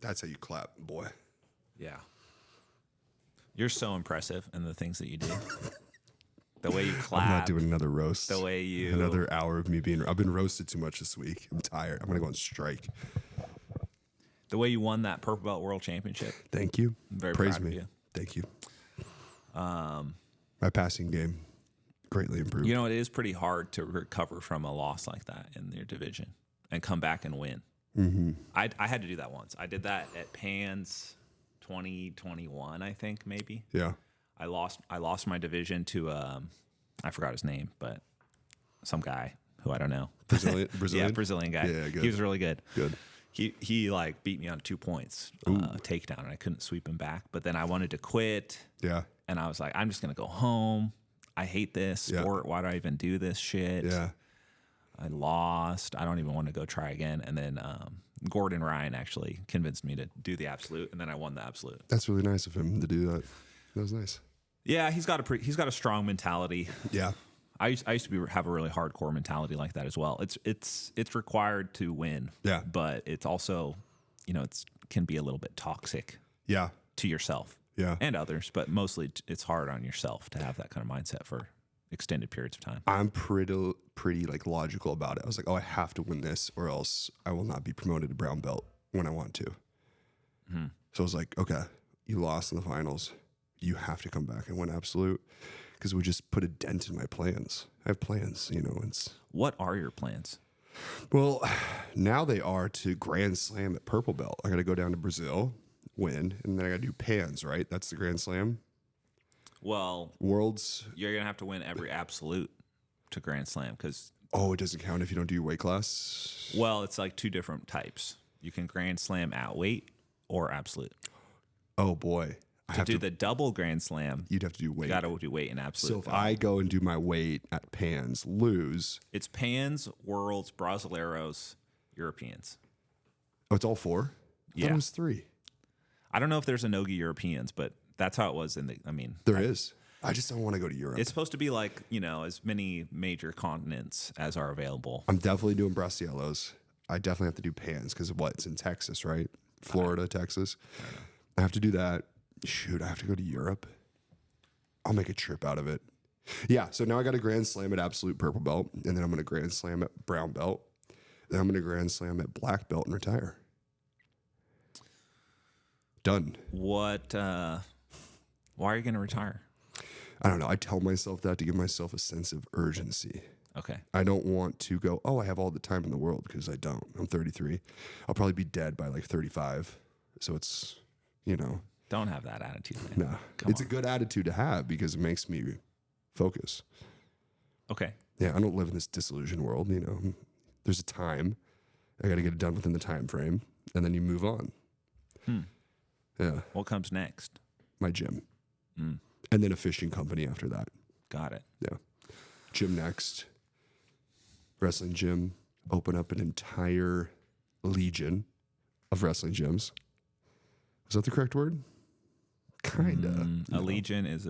That's how you clap, boy. Yeah. You're so impressive in the things that you do. The way you clap. I'm not doing another roast. The way you... Another hour of me being... I've been roasted too much this week. I'm tired. I'm going to go on strike. The way you won that Purple Belt World Championship. Thank you. I'm very Praise proud me. of you. Thank you. My passing game greatly improved. You know, it is pretty hard to recover from a loss like that in your division and come back and win. Mm-hmm. I had to do that once. I did that at Pans 2021, I think, maybe. Yeah. I lost my division to I forgot his name, but some guy who I don't know. Brazilian? Yeah, Brazilian guy. Yeah, good. He was really good. Good. He like beat me on 2 points takedown, and I couldn't sweep him back. But then I wanted to quit. Yeah. And I was like, I'm just gonna go home. I hate this sport. Why do I even do this shit? Yeah. I lost. I don't even want to go try again. And then Gordon Ryan actually convinced me to do the absolute, and then I won the absolute. That's really nice of him to do that. That was nice. Yeah, he's got a strong mentality. Yeah. I used to have a really hardcore mentality like that as well. It's required to win. Yeah. But it's also, can be a little bit toxic. Yeah. To yourself. Yeah. And others, but mostly it's hard on yourself to have that kind of mindset for extended periods of time. I'm pretty like logical about it. I was like, oh, I have to win this or else I will not be promoted to brown belt when I want to. Mm-hmm. So I was like, okay, you lost in the finals. You have to come back and win absolute, because we just put a dent in my plans. I have plans, What are your plans? Well, now they are to Grand Slam at purple belt. I got to go down to Brazil, win, and then I got to do Pans, right? That's the Grand Slam. Well, Worlds. You're going to have to win every absolute to Grand Slam because... Oh, it doesn't count if you don't do your weight class? Well, it's like two different types. You can Grand Slam at weight or absolute. Oh, boy. To do the double Grand Slam, you'd have to do weight. You got to do weight and absolute. So if I go and do my weight at Pans, lose. It's Pans, Worlds, Brasileiros, Europeans. Oh, it's all four? Yeah. It was three. I don't know if there's a Nogi Europeans, but that's how it was There is. I just don't want to go to Europe. It's supposed to be like, as many major continents as are available. I'm definitely doing Brasielos. I definitely have to do Pans because it's in Texas, right? Florida, Texas. I don't know. I have to do that. Shoot, I have to go to Europe. I'll make a trip out of it. Yeah, so now I got a Grand Slam at absolute purple belt, and then I'm going to Grand Slam at brown belt. Then I'm going to Grand Slam at black belt and retire. Done. What? Why are you going to retire? I don't know. I tell myself that to give myself a sense of urgency. Okay. I don't want to go, I have all the time in the world, because I don't. I'm 33. I'll probably be dead by like 35. So it's, Don't have that attitude, man. No. It's a good attitude to have because it makes me focus. Okay. Yeah, I don't live in this disillusioned world, There's a time. I got to get it done within the time frame, and then you move on. Yeah. What comes next? My gym. And then a fishing company after that. Got it. Yeah. Gym next. Wrestling gym. Open up an entire legion of wrestling gyms. Is that the correct word? Kinda. A legion is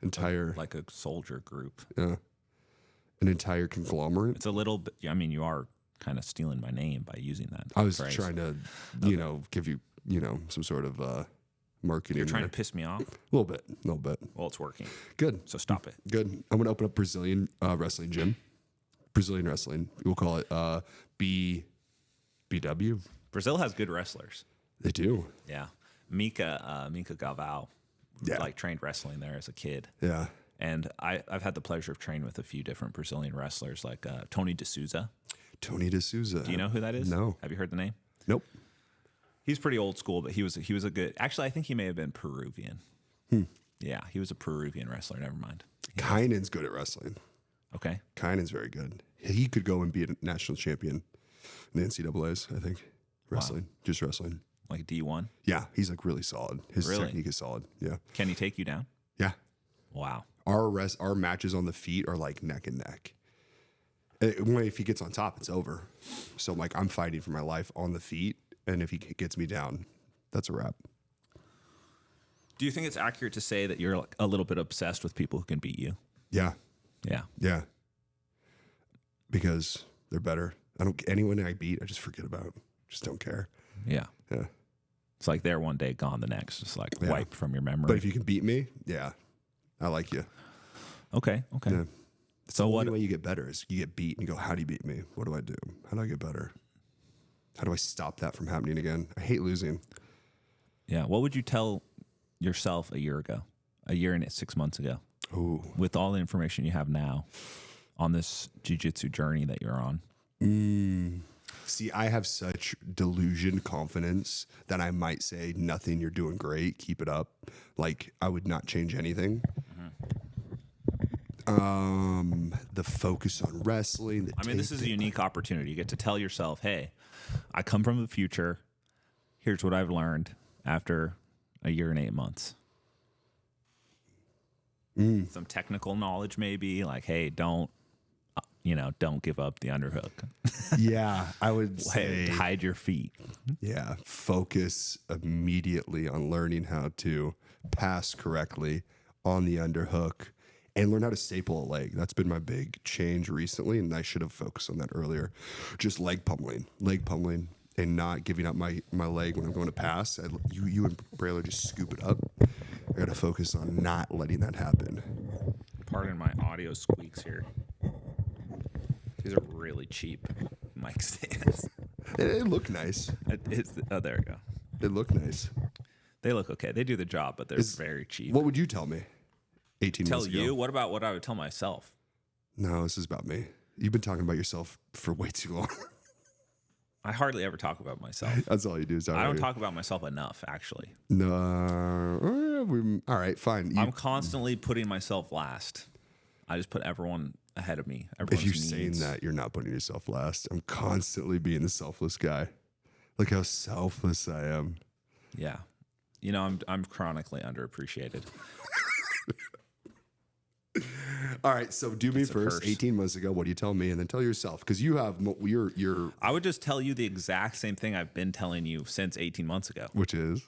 entire like a soldier group. Yeah. An entire conglomerate. It's a little bit. I mean, you are kind of stealing my name by using that. I was phrase. trying to, give you, some sort of marketing. You're trying to piss me off. A little bit. Well, it's working. Good. So stop it. Good. I'm gonna open up Brazilian wrestling gym. Brazilian wrestling. We'll call it BW. Brazil has good wrestlers. They do. Yeah. Mika Galvao, trained wrestling there as a kid. Yeah. And I've had the pleasure of training with a few different Brazilian wrestlers, like Tony D'Souza. Tony D'Souza. Do you know who that is? No. Have you heard the name? Nope. He's pretty old school, but he was a good. Actually, I think he may have been Peruvian. Yeah, he was a Peruvian wrestler. Never mind. Kainen's good at wrestling. Okay. Kainen's very good. He could go and be a national champion in the NCAAs, I think. Wrestling. Just wrestling. Like D1? Yeah, he's like really solid. His technique is solid. Yeah. Can he take you down? Yeah. Wow. Our matches on the feet are like neck and neck. If he gets on top, it's over. So I'm fighting for my life on the feet, and if he gets me down, that's a wrap. Do you think it's accurate to say that you're a little bit obsessed with people who can beat you? Yeah. Yeah. Yeah. Because they're better. Anyone I beat, I just forget about. Just don't care. Yeah. Yeah. It's like there one day, gone the next. Just like wiped from your memory. But if you can beat me, yeah, I like you. Okay. Yeah. So The what? only way you get better is you get beat and you go, how do you beat me? What do I do? How do I get better? How do I stop that from happening again? I hate losing. Yeah. What would you tell yourself a year ago, a year and 6 months ago, Ooh. with all the information you have now on this jiu-jitsu journey that you're on? See, I have such delusion confidence that I might say, nothing, you're doing great, keep it up. Like, I would not change anything. The focus on wrestling. I mean, this is a unique opportunity. You get to tell yourself, hey, I come from the future. Here's what I've learned after a year and 8 months. Some technical knowledge, maybe like, hey, don't give up the underhook. Yeah, I would say, Hide your feet. yeah, focus immediately on learning how to pass correctly on the underhook and learn how to staple a leg. That's been my big change recently, and I should have focused on that earlier. Just leg pummeling, and not giving up my leg when I'm going to pass. You and Braylor just scoop it up. I got to focus on not letting that happen. Pardon my audio squeaks here. These are really cheap mic stands. It looked nice. There we go. It looked nice. They look okay. They do the job, but they're very cheap. What would you tell me 18 Tell months ago? you? What about what I would tell myself? No, this is about me. You've been talking about yourself for way too long. I hardly ever talk about myself. That's all you do. I don't talk about myself enough, actually. No. All right, fine. I'm constantly putting myself last. I just put everyone ahead of me. If you're saying that, you're not putting yourself last. I'm constantly being the selfless guy. Look how selfless I am. Yeah. I'm chronically underappreciated. All right, so do me first. curse. 18 months ago, what do you tell me? And then tell yourself, because you have your I would just tell you the exact same thing I've been telling you since 18 months ago. which is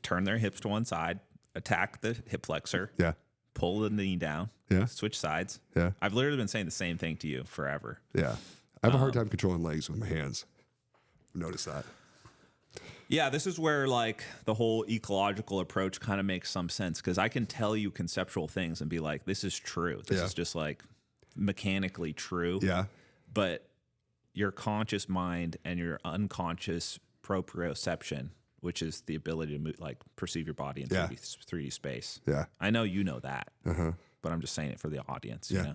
Turn their hips to one side, attack the hip flexor, yeah, pull the knee down, Yeah. switch sides. yeah, I've literally been saying the same thing to you forever. yeah. I have a hard time controlling legs with my hands. Notice that. Yeah, this is where like the whole ecological approach kind of makes some sense, because I can tell you conceptual things and be like, this is true. This Yeah. is just like mechanically true. Yeah, But your conscious mind and your unconscious proprioception, which is the ability to perceive your body in Yeah. 3D space. yeah, I know you know that, but I'm just saying it for the audience, Yeah.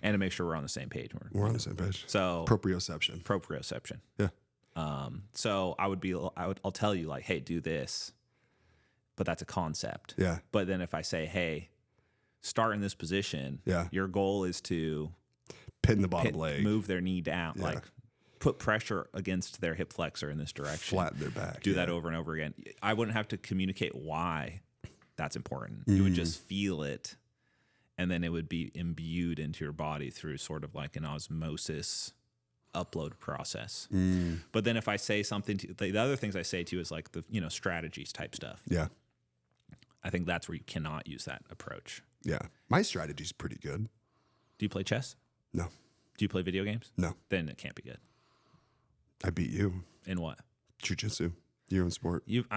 and to make sure we're on the same page. we're on the same page. So Proprioception. proprioception. Yeah, So I'll tell you like, hey, do this, but that's a concept. yeah, But then if I say, hey, start in this position, Yeah. your goal is to pin the bottom leg, move their knee down, like put pressure against their hip flexor in this direction. flatten their back. Do that over and over again. I wouldn't have to communicate why that's important. You would just feel it, and then it would be imbued into your body through sort of like an osmosis upload process. But then if I say something to the other things I say to you is like the strategies type stuff. Yeah, I think that's where you cannot use that approach. yeah. My strategy's pretty good. Do you play chess? No, Do you play video games? no. Then it can't be good. I beat you. In what? Jiu-jitsu. Your own sport. It's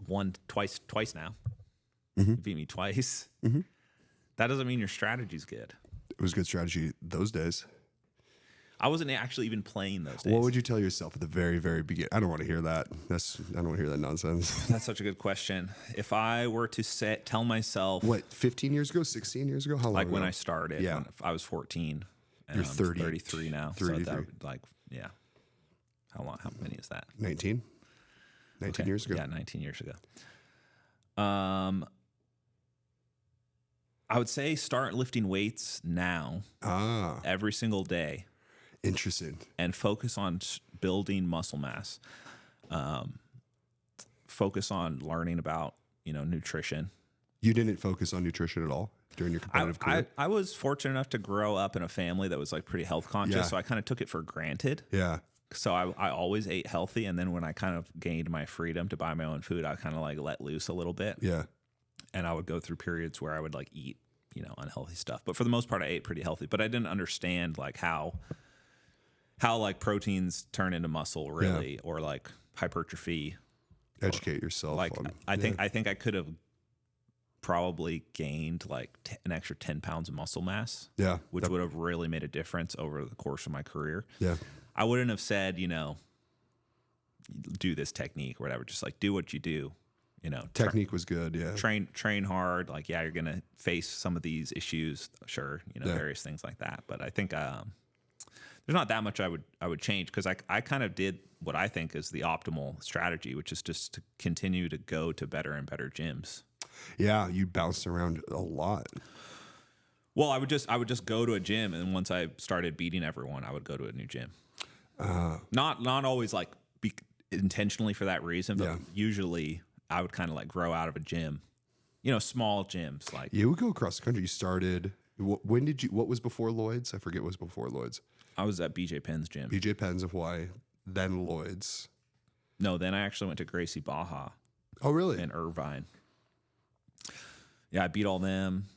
won twice now. You beat me twice. That doesn't mean your strategy's good. It was good strategy those days. I wasn't actually even playing those days. What would you tell yourself at the very, very beginning? I don't want to hear that. I don't want to hear that nonsense. That's such a good question. If I were to tell myself, What, 15 years ago, 16 years ago? How long like ago? when I started, Yeah. when I was 14, and You're I'm 30, 33 now. 33. So that would, yeah. How many is that? 19? 19 years ago. Yeah, 19 years ago. I would say start lifting weights now, every single day, Interesting. and focus on building muscle mass. Focus on learning about nutrition. You didn't focus on nutrition at all during your competitive career? I was fortunate enough to grow up in a family that was like pretty health conscious, Yeah. so I kind of took it for granted. Yeah. So I always ate healthy, and then when I kind of gained my freedom to buy my own food, I kind of like let loose a little bit. Yeah. And I would go through periods where I would like eat unhealthy stuff, but for the most part I ate pretty healthy. But I didn't understand like how how like proteins turn into muscle really, or like hypertrophy. Educate yourself. Like I think I could have probably gained like an extra 10 pounds of muscle mass. Yeah. Which would have really made a difference over the course of my career. Yeah. I wouldn't have said, do this technique or whatever. Just like do what you do. Technique was good. Yeah. Train hard. Like, yeah, you're gonna face some of these issues. Sure, various things like that. But I think there's not that much I would change, because I kind of did what I think is the optimal strategy, which is just to continue to go to better and better gyms. Yeah, you bounced around a lot. Well, I would just go to a gym, and once I started beating everyone, I would go to a new gym. Not always like intentionally for that reason, but usually I would kind of like grow out of a gym, small gyms. Like, you would go across the country. You started. When did you? What was before Lloyd's? I forget what was before Lloyd's. I was at BJ Penn's gym. BJ Penn's of Hawaii, then Lloyd's. No, then I actually went to Gracie Baja. Oh, really? In Irvine. Yeah, I beat all them.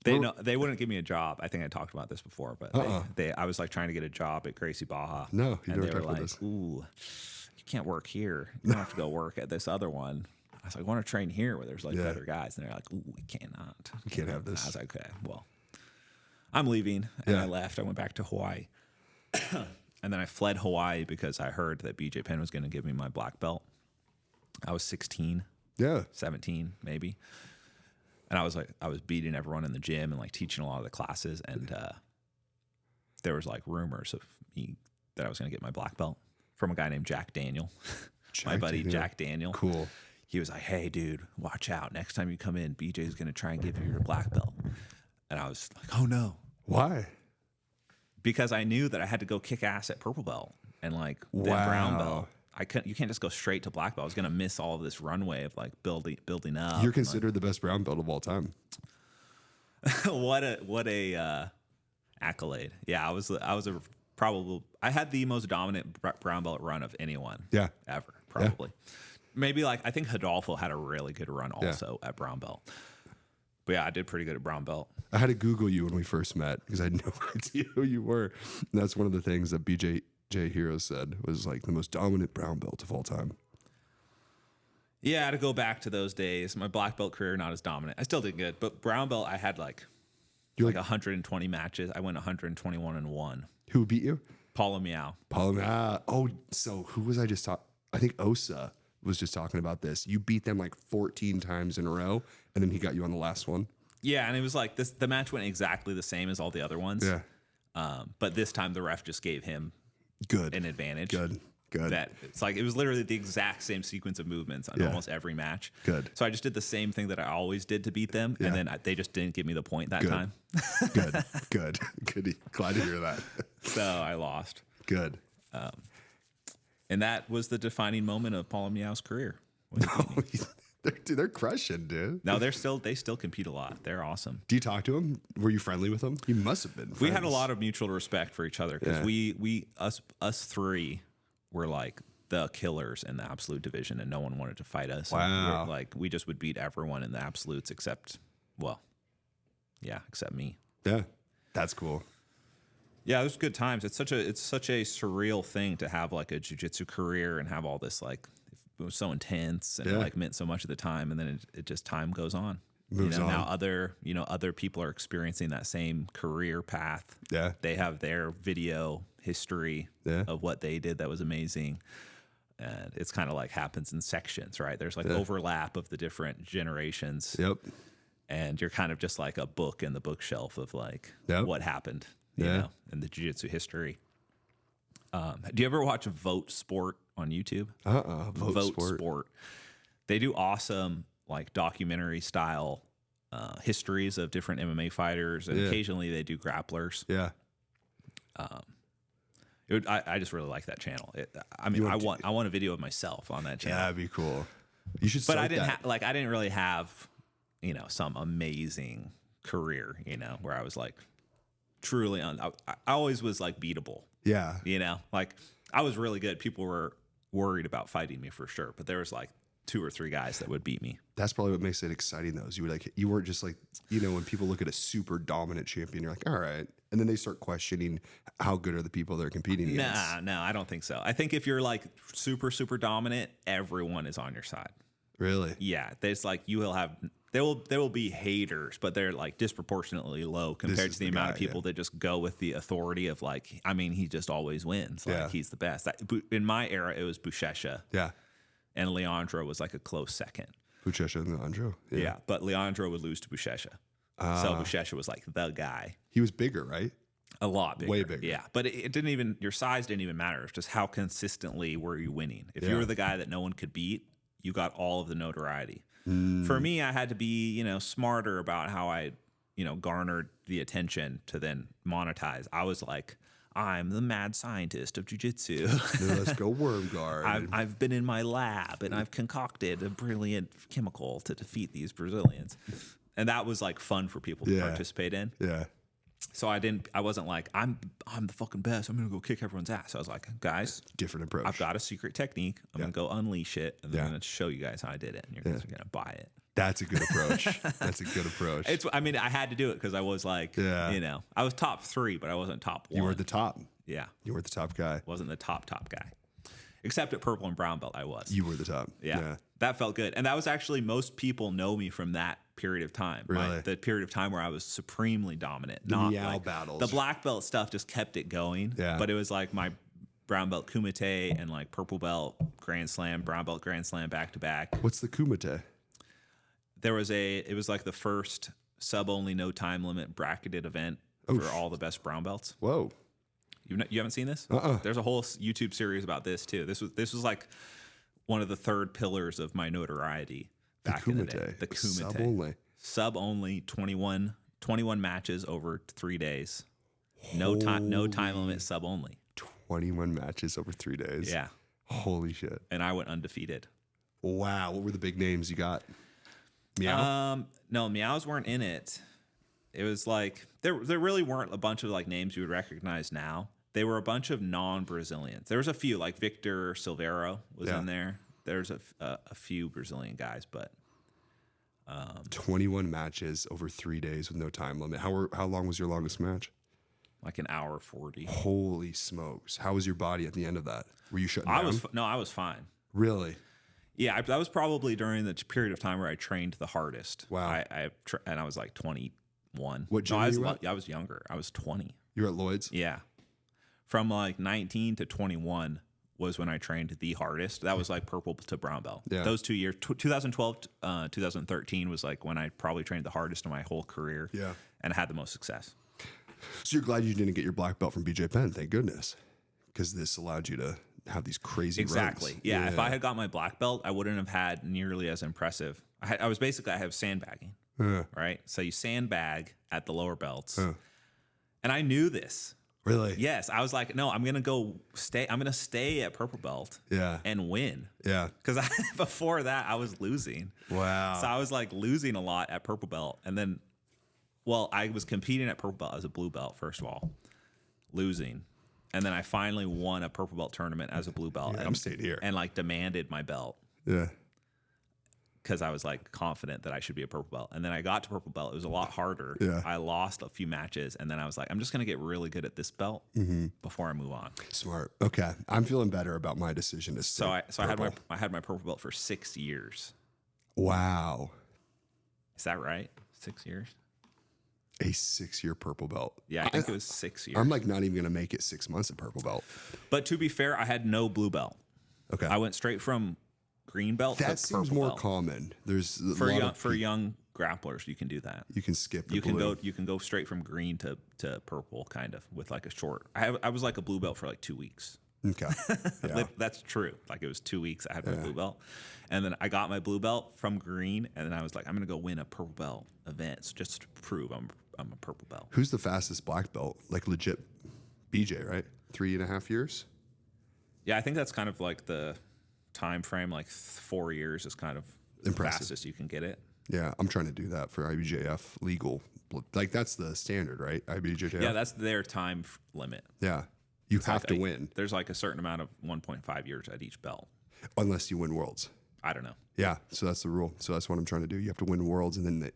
They wouldn't give me a job. I think I talked about this before, but I was like trying to get a job at Gracie Baja. No, you and don't they were talk about like, this. "Ooh, you can't work here. You don't have to go work at this other one." I was like, "I want to train here where there's like better guys." And they're like, "Ooh, we cannot. You can't have this." I was like, "Okay, well, I'm leaving." And I left. I went back to Hawaii. And then I fled Hawaii because I heard that BJ Penn was going to give me my black belt. I was 16, 17 maybe. And I was beating everyone in the gym and like teaching a lot of the classes. And there was like rumors of me that I was going to get my black belt from a guy named Jack Daniel, my buddy Jack Daniel. Cool. He was like, "Hey, dude, watch out. Next time you come in, BJ's going to try and give you your black belt." And I was like, "Oh, no." Why? Because I knew that I had to go kick ass at purple belt and like then brown belt. You can't just go straight to black belt. I was going to miss all of this runway of like building up. You're considered the best brown belt of all time. What a accolade. Yeah, I had the most dominant brown belt run of anyone. Yeah. Ever, probably. Yeah. Maybe like I think Hidalgo had a really good run also at brown belt. But yeah, I did pretty good at brown belt. I had to Google you when we first met because I had no idea who you were. And that's one of the things that BJ Hero said was like the most dominant brown belt of all time. Yeah, I had to go back to those days. My black belt career, not as dominant. I still did good. But brown belt, I had like 120 matches. I went 121-1. Who beat you? Paula Meow. Oh, so who was I just talking? I think Osa was just talking about this. You beat them like 14 times in a row, and then he got you on the last one. Yeah, and it was like this. The match went exactly the same as all the other ones. Yeah. But this time the ref just gave him an advantage. Good. That it's like it was literally the exact same sequence of movements on almost every match. Good. So I just did the same thing that I always did to beat them, and then they just didn't give me the point that time. Good. Glad to hear that. So I lost. Good. And that was the defining moment of Paula Meow's career. They're crushing, dude. No, they still compete a lot. They're awesome. Do you talk to him? Were you friendly with him? You must have been. Friends. We had a lot of mutual respect for each other because us three were like the killers in the absolute division, and no one wanted to fight us. Wow. We just would beat everyone in the absolutes except me. Yeah, that's cool. Yeah, it was good times. It's such a surreal thing to have like a jiu-jitsu career and have all this like it was so intense and like meant so much at the time, and then it just time goes on. Moves on. Now other people are experiencing that same career path. Yeah. They have their video history of what they did that was amazing. And it's kind of like happens in sections, right? There's like overlap of the different generations. Yep. And you're kind of just like a book in the bookshelf of like what happened, you know, in the jiu-jitsu history. Do you ever watch Vote Sport on YouTube? Vote Sport. They do awesome like documentary style histories of different MMA fighters, and occasionally they do grapplers. Yeah. I just really like that channel. I want a video of myself on that channel. Yeah, that'd be cool. You should. But I didn't really have, some amazing career, where I was like truly I always was like beatable. Yeah. Like I was really good. People were worried about fighting me for sure, but there was like 2 or 3 guys that would beat me. That's probably what makes it exciting, though. Is you weren't just like, when people look at a super dominant champion, you're like, all right. And then they start questioning how good are the people they're competing against. No, I don't think so. I think if you're like super, super dominant, everyone is on your side. Really? Yeah. There's like, there will be haters, but they're like disproportionately low compared to the amount of people that just go with the authority of like, I mean, he just always wins. Like he's the best. In my era, it was Buchecha. Yeah. And Leandro was like a close second. Buchecha and Leandro. Yeah. But Leandro would lose to Buchecha. So Buchecha was like the guy. He was bigger, right? A lot bigger. Way bigger. Yeah. But it didn't even, your size didn't even matter. It's just how consistently were you winning. If you were the guy that no one could beat, you got all of the notoriety. For me, I had to be, smarter about how I, garnered the attention to then monetize. I was like, I'm the mad scientist of jiu-jitsu. Let's go worm guard. I've been in my lab and I've concocted a brilliant chemical to defeat these Brazilians. And that was like fun for people to participate in. Yeah. So I wasn't like, I'm the fucking best. I'm going to go kick everyone's ass. I was like, guys, different approach. I've got a secret technique. I'm going to go unleash it. And then I'm going to show you guys how I did it. And you guys are going to buy it. That's a good approach. That's a good approach. I had to do it because I was like, I was top 3, but I wasn't top 1. You were the top. Yeah. You were the top guy. Wasn't the top guy. Except at purple and brown belt, I was. You were the top. Yeah. That felt good. And that was actually, most people know me from that period of time. Really? The period of time where I was supremely dominant. The not meow like, battles. The black belt stuff just kept it going. Yeah. But it was like my brown belt kumite and like purple belt grand slam, brown belt grand slam back to back. What's the kumite? It was like the first sub only, no time limit bracketed event for all the best brown belts. Whoa. You haven't seen this? There's a whole YouTube series about this too. This was like one of the third pillars of my notoriety back in the day. The kumite. Sub only 21 matches over 3 days. No time limit, sub only. 21 matches over 3 days. Yeah. Holy shit. And I went undefeated. Wow. What were the big names you got? Meow? No, Meows weren't in it. It was like there really weren't a bunch of like names you would recognize now. They were a bunch of non-Brazilians. There was a few, like Victor Silveiro was in there. There's a few Brazilian guys, but 21 matches over 3 days with no time limit. How long was your longest match? Like an hour 40. Holy smokes! How was your body at the end of that? Were you shutting down? I was fine. Really? Yeah, that was probably during the period of time where I trained the hardest. Wow. And I was like 21. What gym were you at? I was younger. I was 20. You were at Lloyd's? Yeah. From like 19 to 21 was when I trained the hardest. That was like purple to brown belt. Yeah. Those 2 years, 2012, 2013 was like when I probably trained the hardest in my whole career. Yeah. And had the most success. So you're glad you didn't get your black belt from BJ Penn, thank goodness. Because this allowed you to have these crazy Exactly. runs. Yeah. If I had got my black belt, I wouldn't have had nearly as impressive. I have sandbagging, right? So you sandbag at the lower belts. And I knew this. Really? Yes. I was like, no, I'm going to stay at purple belt and win. Yeah. Because before that, I was losing. Wow. So I was like losing a lot at purple belt. And then, I was competing at purple belt as a blue belt, first of all, losing. And then I finally won a purple belt tournament as a blue belt. Yeah, I'm staying here. And like demanded my belt. Yeah. Because I was like confident that I should be a purple belt. And then I got to purple belt. It was a lot harder. Yeah. I lost a few matches. And then I was like, I'm just going to get really good at this belt before I move on. Smart. Okay. I'm feeling better about my decision to stay So I had my purple belt for 6 years. Wow. Is that right? 6 years? A 6-year purple belt. Yeah, I think it was 6 years. I'm like not even going to make it 6 months at purple belt. But to be fair, I had no blue belt. Okay. I went straight from green belt to that seems purple more belt. common. There's For young grapplers, you can do that. You can skip the You can blue. go straight from green to purple, kind of, with like a short. I was like a blue belt for like 2 weeks. Okay. Yeah. That's true. Like it was 2 weeks I had my blue belt. And then I got my blue belt from green, and then I was like, I'm going to go win a purple belt event just to prove I'm a purple belt. Who's the fastest black belt? Like legit BJ, right? 3.5 years? Yeah, I think that's kind of like the time frame. Like 4 years is kind of Impressive. the fastest you can get it. Yeah, I'm trying to do that for IBJF legal. Like that's the standard, right? IBJJF. Yeah, that's their time limit. Yeah. You have to win There's like a certain amount of 1.5 years at each belt. unless you win worlds. I don't know. Yeah, so that's the rule. So that's what I'm trying to do. You have to win worlds, and then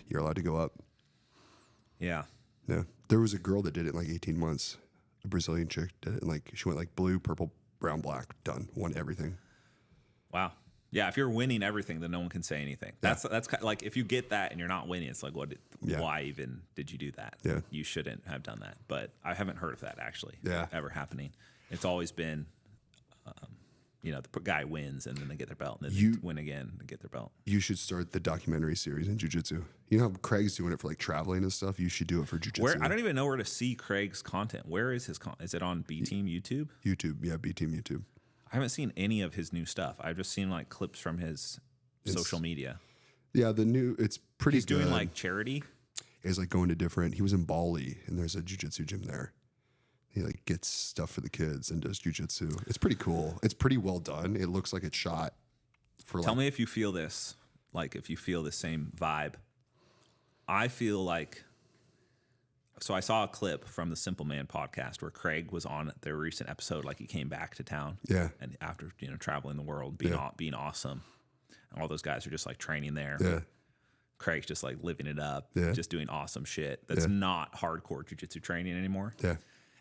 you're allowed to go up. Yeah. Yeah, there was a girl that did it in like 18 months. A Brazilian chick did it, and like she went like blue, purple, brown, black, done, won everything. Wow. Yeah, if you're winning everything, then no one can say anything. That's kind of like if you get that and you're not winning, it's like why even did you do that? Yeah. You shouldn't have done that. But I haven't heard of that actually ever happening. It's always been the guy wins and then they get their belt and then they win again and get their belt. You should start the documentary series in jiu-jitsu. You know how Craig's doing it for like traveling and stuff? You should do it for jiu-jitsu. I don't even know where to see Craig's content. Where is his content? Is it on B Team YouTube? YouTube, yeah, B Team YouTube. I haven't seen any of his new stuff. I've just seen like clips from his social media. Yeah, it's pretty He's good. doing like charity. He's like going to different, he was in Bali and there's a jiu-jitsu gym there. He like gets stuff for the kids and does jiu-jitsu. It's pretty cool. It's pretty well done. It looks like it's shot for Tell me if you feel this, like if you feel the same vibe. I feel like, so I saw a clip from the Simple Man podcast where Craig was on their recent episode, like he came back to town. Yeah. And after, traveling the world, being awesome. And all those guys are just like training there. Yeah. Craig's just like living it up, Yeah. just doing awesome shit. That's not hardcore jiu-jitsu training anymore. Yeah.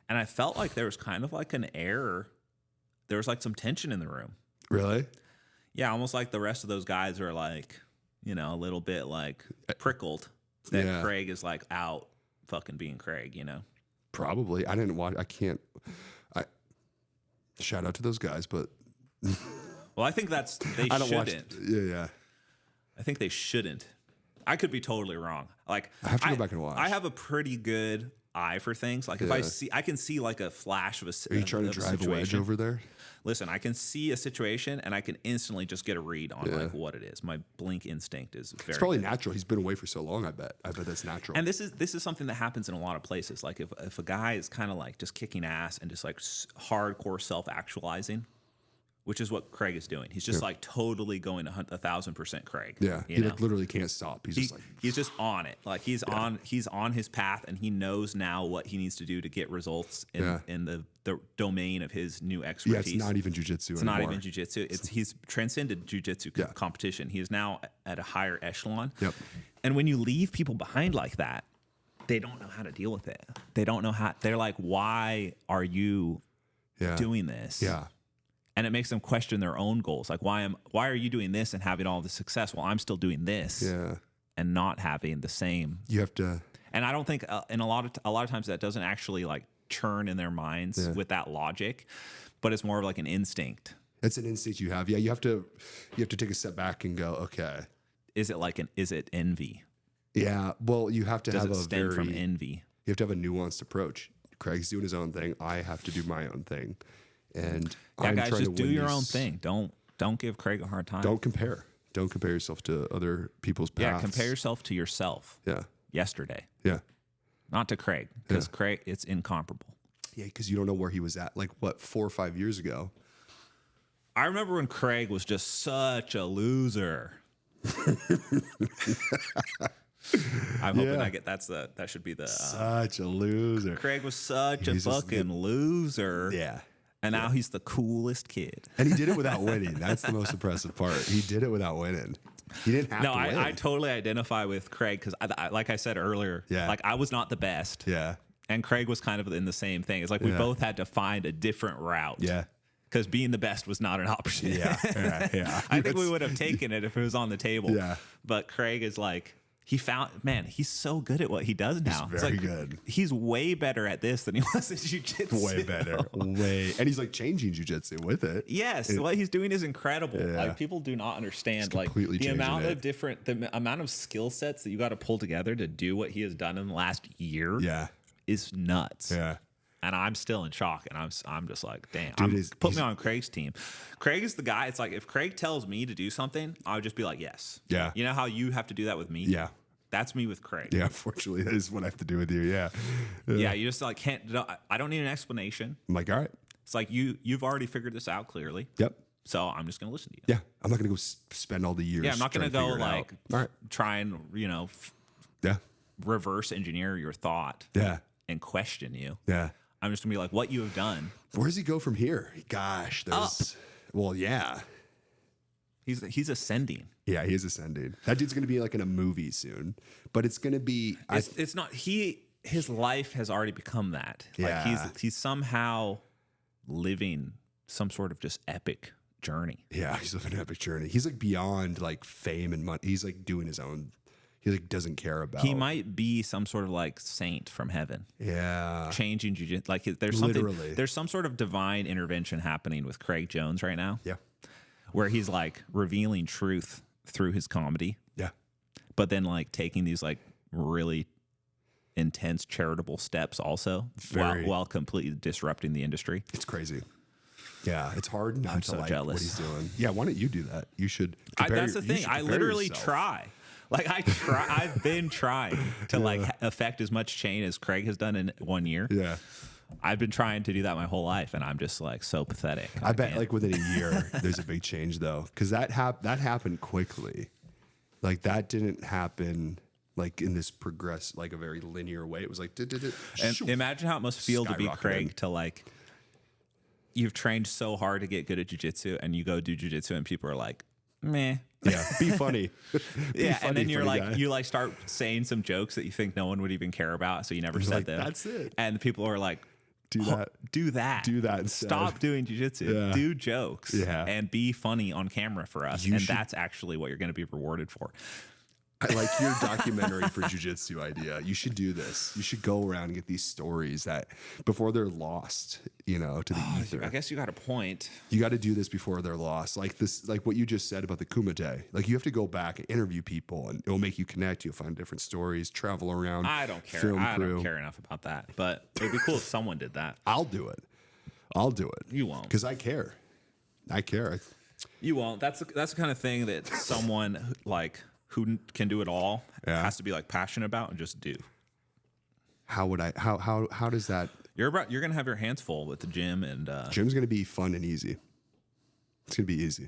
And I felt like there was kind of like an error. There was like some tension in the room. Really? Yeah, almost like the rest of those guys are like, a little bit like prickled that Craig is like out fucking being Craig, Probably. I didn't watch. Shout out to those guys, but well, I think they I don't shouldn't. Yeah. I think they shouldn't. I could be totally wrong. Like I have to go back and watch. I have a pretty good eye for things. Like if I can see like a flash of a. Are you trying to drive a wedge over there? Listen, I can see a situation and I can instantly just get a read on like what it is. My blink instinct is very. It's probably good. natural. He's been away for so long. I bet that's natural. And this is something that happens in a lot of places. Like if a guy is kind of like just kicking ass and just like hardcore self-actualizing, which is what Craig is doing. He's just like totally going 1,000% Craig. Yeah, he like literally can't stop. He's just on it. Like he's on his path, and he knows now what he needs to do to get results in the domain of his new expertise. Yeah, it's not even jiu-jitsu It's anymore. not even jiu-jitsu. He's transcended jiu-jitsu competition. He is now at a higher echelon. Yep. And when you leave people behind like that, they don't know how to deal with it. They don't know how. They're like, why are you doing this? Yeah. And it makes them question their own goals. Like, why are you doing this and having all the success while I'm still doing this and not having the same? You have to. And I don't think in a lot of times that doesn't actually like churn in their minds with that logic, but it's more of like an instinct. It's an instinct you have. Yeah, you have to take a step back and go, okay. Is it envy? Yeah. Well, you have to Does have it stem from envy? You have to have a nuanced approach. Craig's doing his own thing. I have to do my own thing. And yeah, guys, just do your own thing. Don't give Craig a hard time. Don't compare. Don't compare yourself to other people's paths. Yeah, compare yourself to yourself. Yeah. Yesterday. Yeah. Not to Craig, because Craig, it's incomparable. Yeah, because you don't know where he was at. Like 4 or 5 years ago. I remember when Craig was just such a loser. I'm hoping I get that should be the such a loser. Craig was such a fucking loser. Yeah. And now he's the coolest kid. And he did it without winning. That's the most impressive part. He did it without winning. He didn't have to win. I totally identify with Craig because, like I said earlier, like I was not the best. Yeah. And Craig was kind of in the same thing. It's like we both had to find a different route. Yeah. Because being the best was not an option. Yeah. I think we would have taken it if it was on the table. Yeah. But Craig is like, he's so good at what he does now. He's very good. He's way better at this than he was at jiu-jitsu. Way better. Way. And he's like changing jiu-jitsu with it. Yes. What he's doing is incredible. Yeah. Like people do not understand like completely the amount changing of the amount of skill sets that you got to pull together to do what he has done in the last year is nuts. Yeah. And I'm still in shock, and I'm just like, damn. Put me on Craig's team. Craig is the guy. It's like if Craig tells me to do something, I would just be like, yes. Yeah. You know how you have to do that with me? Yeah. That's me with Craig. Yeah, unfortunately, that is what I have to do with you. Yeah. Yeah, you just like can't. I don't need an explanation. I'm like, all right. It's like you've already figured this out clearly. Yep. So I'm just gonna listen to you. Yeah, I'm not gonna go spend all the years. Yeah, I'm not gonna go like try and reverse engineer your thought. Yeah. And question you. Yeah. I'm just gonna be like, what you have done. Where does he go from here? Gosh, there's. Well, yeah. He's ascending. Yeah, he is ascending. That dude's going to be like in a movie soon, but it's going to be. It's not. His life has already become that. Yeah. Like he's somehow living some sort of just epic journey. Yeah, he's living an epic journey. He's like beyond like fame and money. He's like doing his own. He like doesn't care about. He might be some sort of like saint from heaven. Yeah, changing jiu-jitsu. Like there's Literally. something. There's some sort of divine intervention happening with Craig Jones right now. Yeah, where he's like revealing truth through his comedy. Yeah, but then like taking these like really intense charitable steps also while completely disrupting the industry. It's crazy. Yeah, it's hard not to so like jealous. what he's doing. Yeah, why don't you do that? You should. That's the thing. I literally try. Like I've been trying to like affect as much change as Craig has done in 1 year. Yeah. I've been trying to do that my whole life, and I'm just like so pathetic. I bet like within a year, there's a big change though, because that happened quickly. Like that didn't happen like in this like a very linear way. It was like, and imagine how it must feel to be Craig to like, you've trained so hard to get good at jiu-jitsu and you go do jiu-jitsu and people are like, meh. Yeah, be funny. Yeah, and then you're like, you like start saying some jokes that you think no one would even care about, so you never said like, them. That's it. And people are like, do that. Do that. Do that instead. Stop doing jiu-jitsu. Yeah. Do jokes. Yeah. And be funny on camera for us. That's actually what you're going to be rewarded for. I like your documentary for jiu-jitsu idea. You should do this. You should go around and get these stories that before they're lost, to the ether. I guess you got a point. You got to do this before they're lost. Like this, like what you just said about the Kumite. Like you have to go back and interview people, and it'll make you connect. You'll find different stories, travel around. I don't care. Film I crew. don't care enough about that. But it'd be cool if someone did that. I'll do it. I'll do it. You won't, because I care. I care. You won't. That's the kind of thing that someone like who can do it all has to be like passionate about and just do. How would I? How does that? You're gonna have your hands full with the gym and gym's gonna be fun and easy. It's gonna be easy.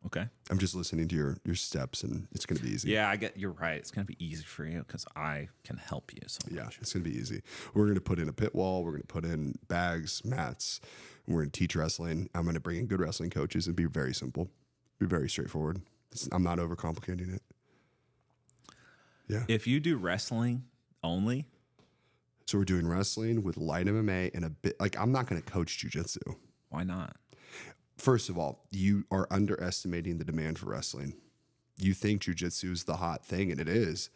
Okay. I'm just listening to your steps and it's gonna be easy. Yeah, you're right. It's gonna be easy for you because I can help you so much. Yeah, it's gonna be easy. We're gonna put in a pit wall. We're gonna put in bags, mats. We're gonna teach wrestling. I'm gonna bring in good wrestling coaches and be very simple, be very straightforward. I'm not overcomplicating it. Yeah. If you do wrestling only. So we're doing wrestling with light MMA and a bit like I'm not going to coach jiu-jitsu. Why not? First of all, you are underestimating the demand for wrestling. You think jiu-jitsu is the hot thing, and it is.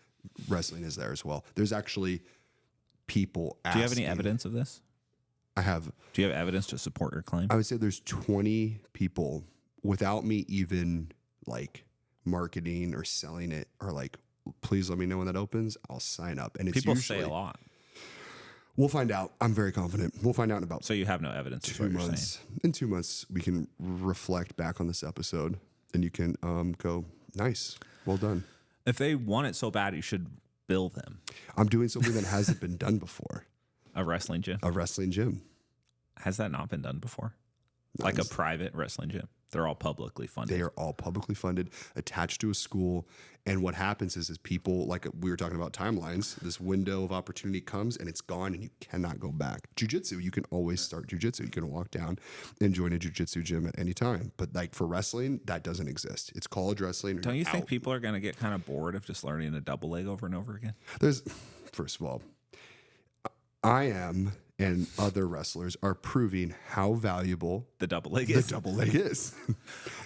Wrestling is there as well. There's actually people asking. Do you have any evidence of this? I have. Do you have evidence to support your claim? I would say there's 20 people without me even like marketing or selling it or like, please let me know when that opens. I'll sign up. And it's people usually, say a lot. We'll find out. I'm very confident. We'll find out in about So you have no evidence. 2 months. In 2 months, we can reflect back on this episode, and you can go, nice, well done. If they want it so bad, you should bill them. I'm doing something that hasn't been done before. A wrestling gym. A wrestling gym. Has that not been done before? Like a private wrestling gym. They're all publicly funded. They are all publicly funded, attached to a school. And what happens is people, like we were talking about timelines, this window of opportunity comes and it's gone and you cannot go back. Jiu-jitsu, you can always start jiu-jitsu. You can walk down and join a jiu-jitsu gym at any time. But like for wrestling, that doesn't exist. It's college wrestling. Don't you think people are going to get kind of bored of just learning a double leg over and over again? First of all, I am and other wrestlers are proving how valuable the double leg is. The double leg is.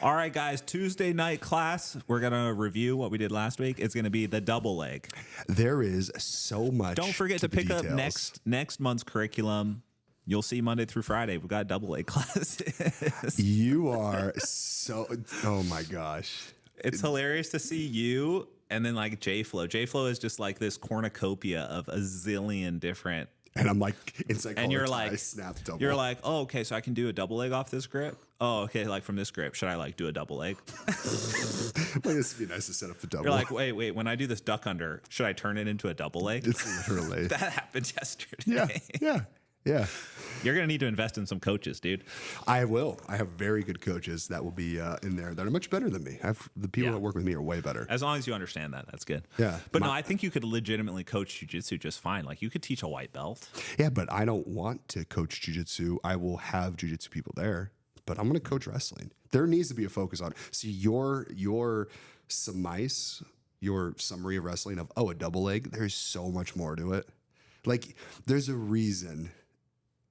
All right, guys, Tuesday night class, we're going to review what we did last week. It's going to be the double leg. There is so much. Don't forget to pick up next month's curriculum. You'll see Monday through Friday. We've got double leg classes. You are so, oh my gosh. It's hilarious to see you and then like J-Flow. J-Flow is just like this cornucopia of a zillion different. And I'm like, it's like, and you're like, snap double. You're like, oh, okay, so I can do a double leg off this grip. Oh, okay, like from this grip, should I like do a double leg? Like, this would be nice to set up the double. You're like, wait, when I do this duck under, should I turn it into a double leg? It's literally that happened yesterday. Yeah. You're gonna need to invest in some coaches, dude. I will. I have very good coaches that will be in there that are much better than me. The people that work with me are way better. As long as you understand that, that's good. Yeah. But no, I think you could legitimately coach jiu-jitsu just fine. Like you could teach a white belt. Yeah, but I don't want to coach jiu-jitsu. I will have jiu-jitsu people there, but I'm going to coach wrestling. There needs to be a focus on. See, your surmise, your summary of wrestling of, a double leg, there's so much more to it. Like, there's a reason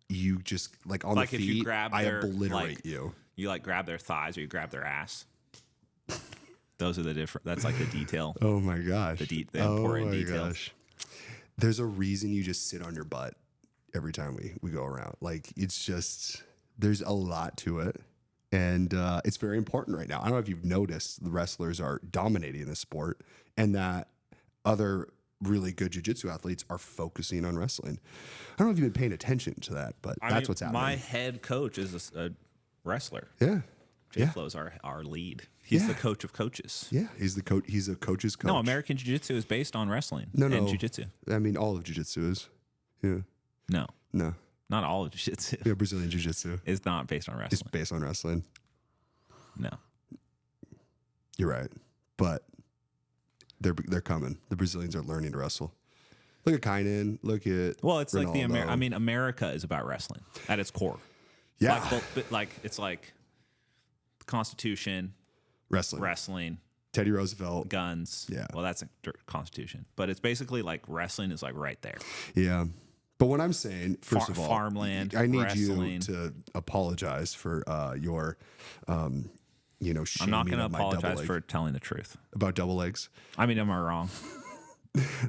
you just, like, on Like the if feet, you grab I their, obliterate like, you. You like grab their thighs or you grab their ass. Those are the different. That's like the detail. Oh my gosh. The important details. There's a reason you just sit on your butt every time we go around. Like, it's just, there's a lot to it. And it's very important right now. I don't know if you've noticed, the wrestlers are dominating the sport, and that other really good jiu-jitsu athletes are focusing on wrestling. I don't know if you've been paying attention to that, but that's what's happening. My head coach is a wrestler. Yeah. Jay Flo's our lead. He's the coach of coaches. Yeah, he's the coach. He's a coach's coach. No, American Jiu-Jitsu is based on wrestling. No. And Jiu-Jitsu. I mean, all of jiu-jitsu is. Yeah. No. No. Not all of Jiu-Jitsu. Yeah, Brazilian jiu-jitsu is not based on wrestling. It's based on wrestling. No. You're right. But they're coming. The Brazilians are learning to wrestle. Look at Kainan. Look at it's Ronaldo. like America is about wrestling at its core. Yeah. It's like the Constitution, wrestling. Teddy Roosevelt. Guns. Yeah. Well, that's a Constitution. But it's basically like wrestling is like right there. Yeah. But what I'm saying, first of all, farmland, I need wrestling. you to apologize for your, shaming I'm not going to of my double apologize leg. for telling the truth. About double legs. I mean, am I wrong?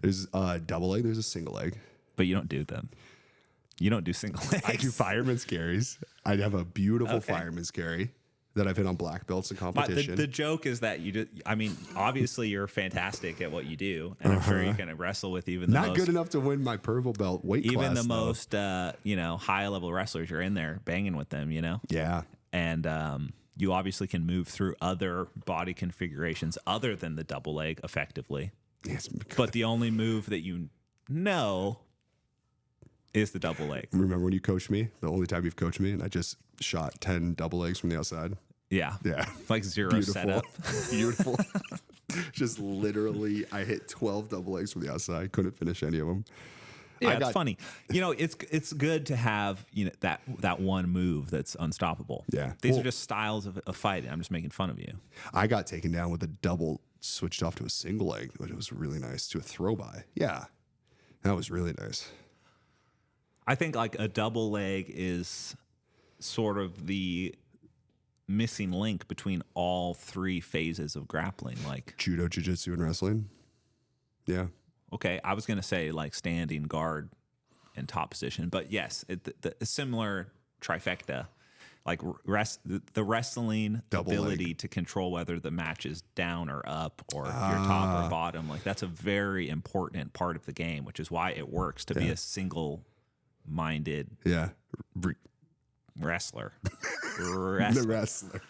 There's a double leg. There's a single leg. But you don't do them. You don't do single legs. I do fireman's carries. I have a beautiful fireman's carry that I've hit on black belts in competition. The joke is that obviously you're fantastic at what you do, and I'm sure you can wrestle with even the Not good enough to win my purple belt weight class. Even the most high level wrestlers, you're in there banging with them, Yeah. And you obviously can move through other body configurations other than the double leg effectively. Yes. But the only move that you know is the double leg. Remember when you coached me? The only time you've coached me, and I just shot 10 double legs from the outside. Yeah. Yeah. Like zero Beautiful. setup. Beautiful. Just literally, I hit 12 double legs from the outside. Couldn't finish any of them. Yeah, it's funny. It's good to have that one move that's unstoppable. Yeah. These are just styles of fighting. I'm just making fun of you. I got taken down with a double, switched off to a single leg, which was really nice, to a throw by. Yeah. That was really nice. I think like a double leg is sort of the missing link between all three phases of grappling. Like judo, jiu-jitsu, and wrestling. Yeah. Okay, I was going to say like standing guard and top position, but yes, the similar trifecta, like the wrestling double ability leg. To control whether the match is down or up or your top or bottom. Like that's a very important part of the game, which is why it works to be a single-minded wrestler. The wrestler.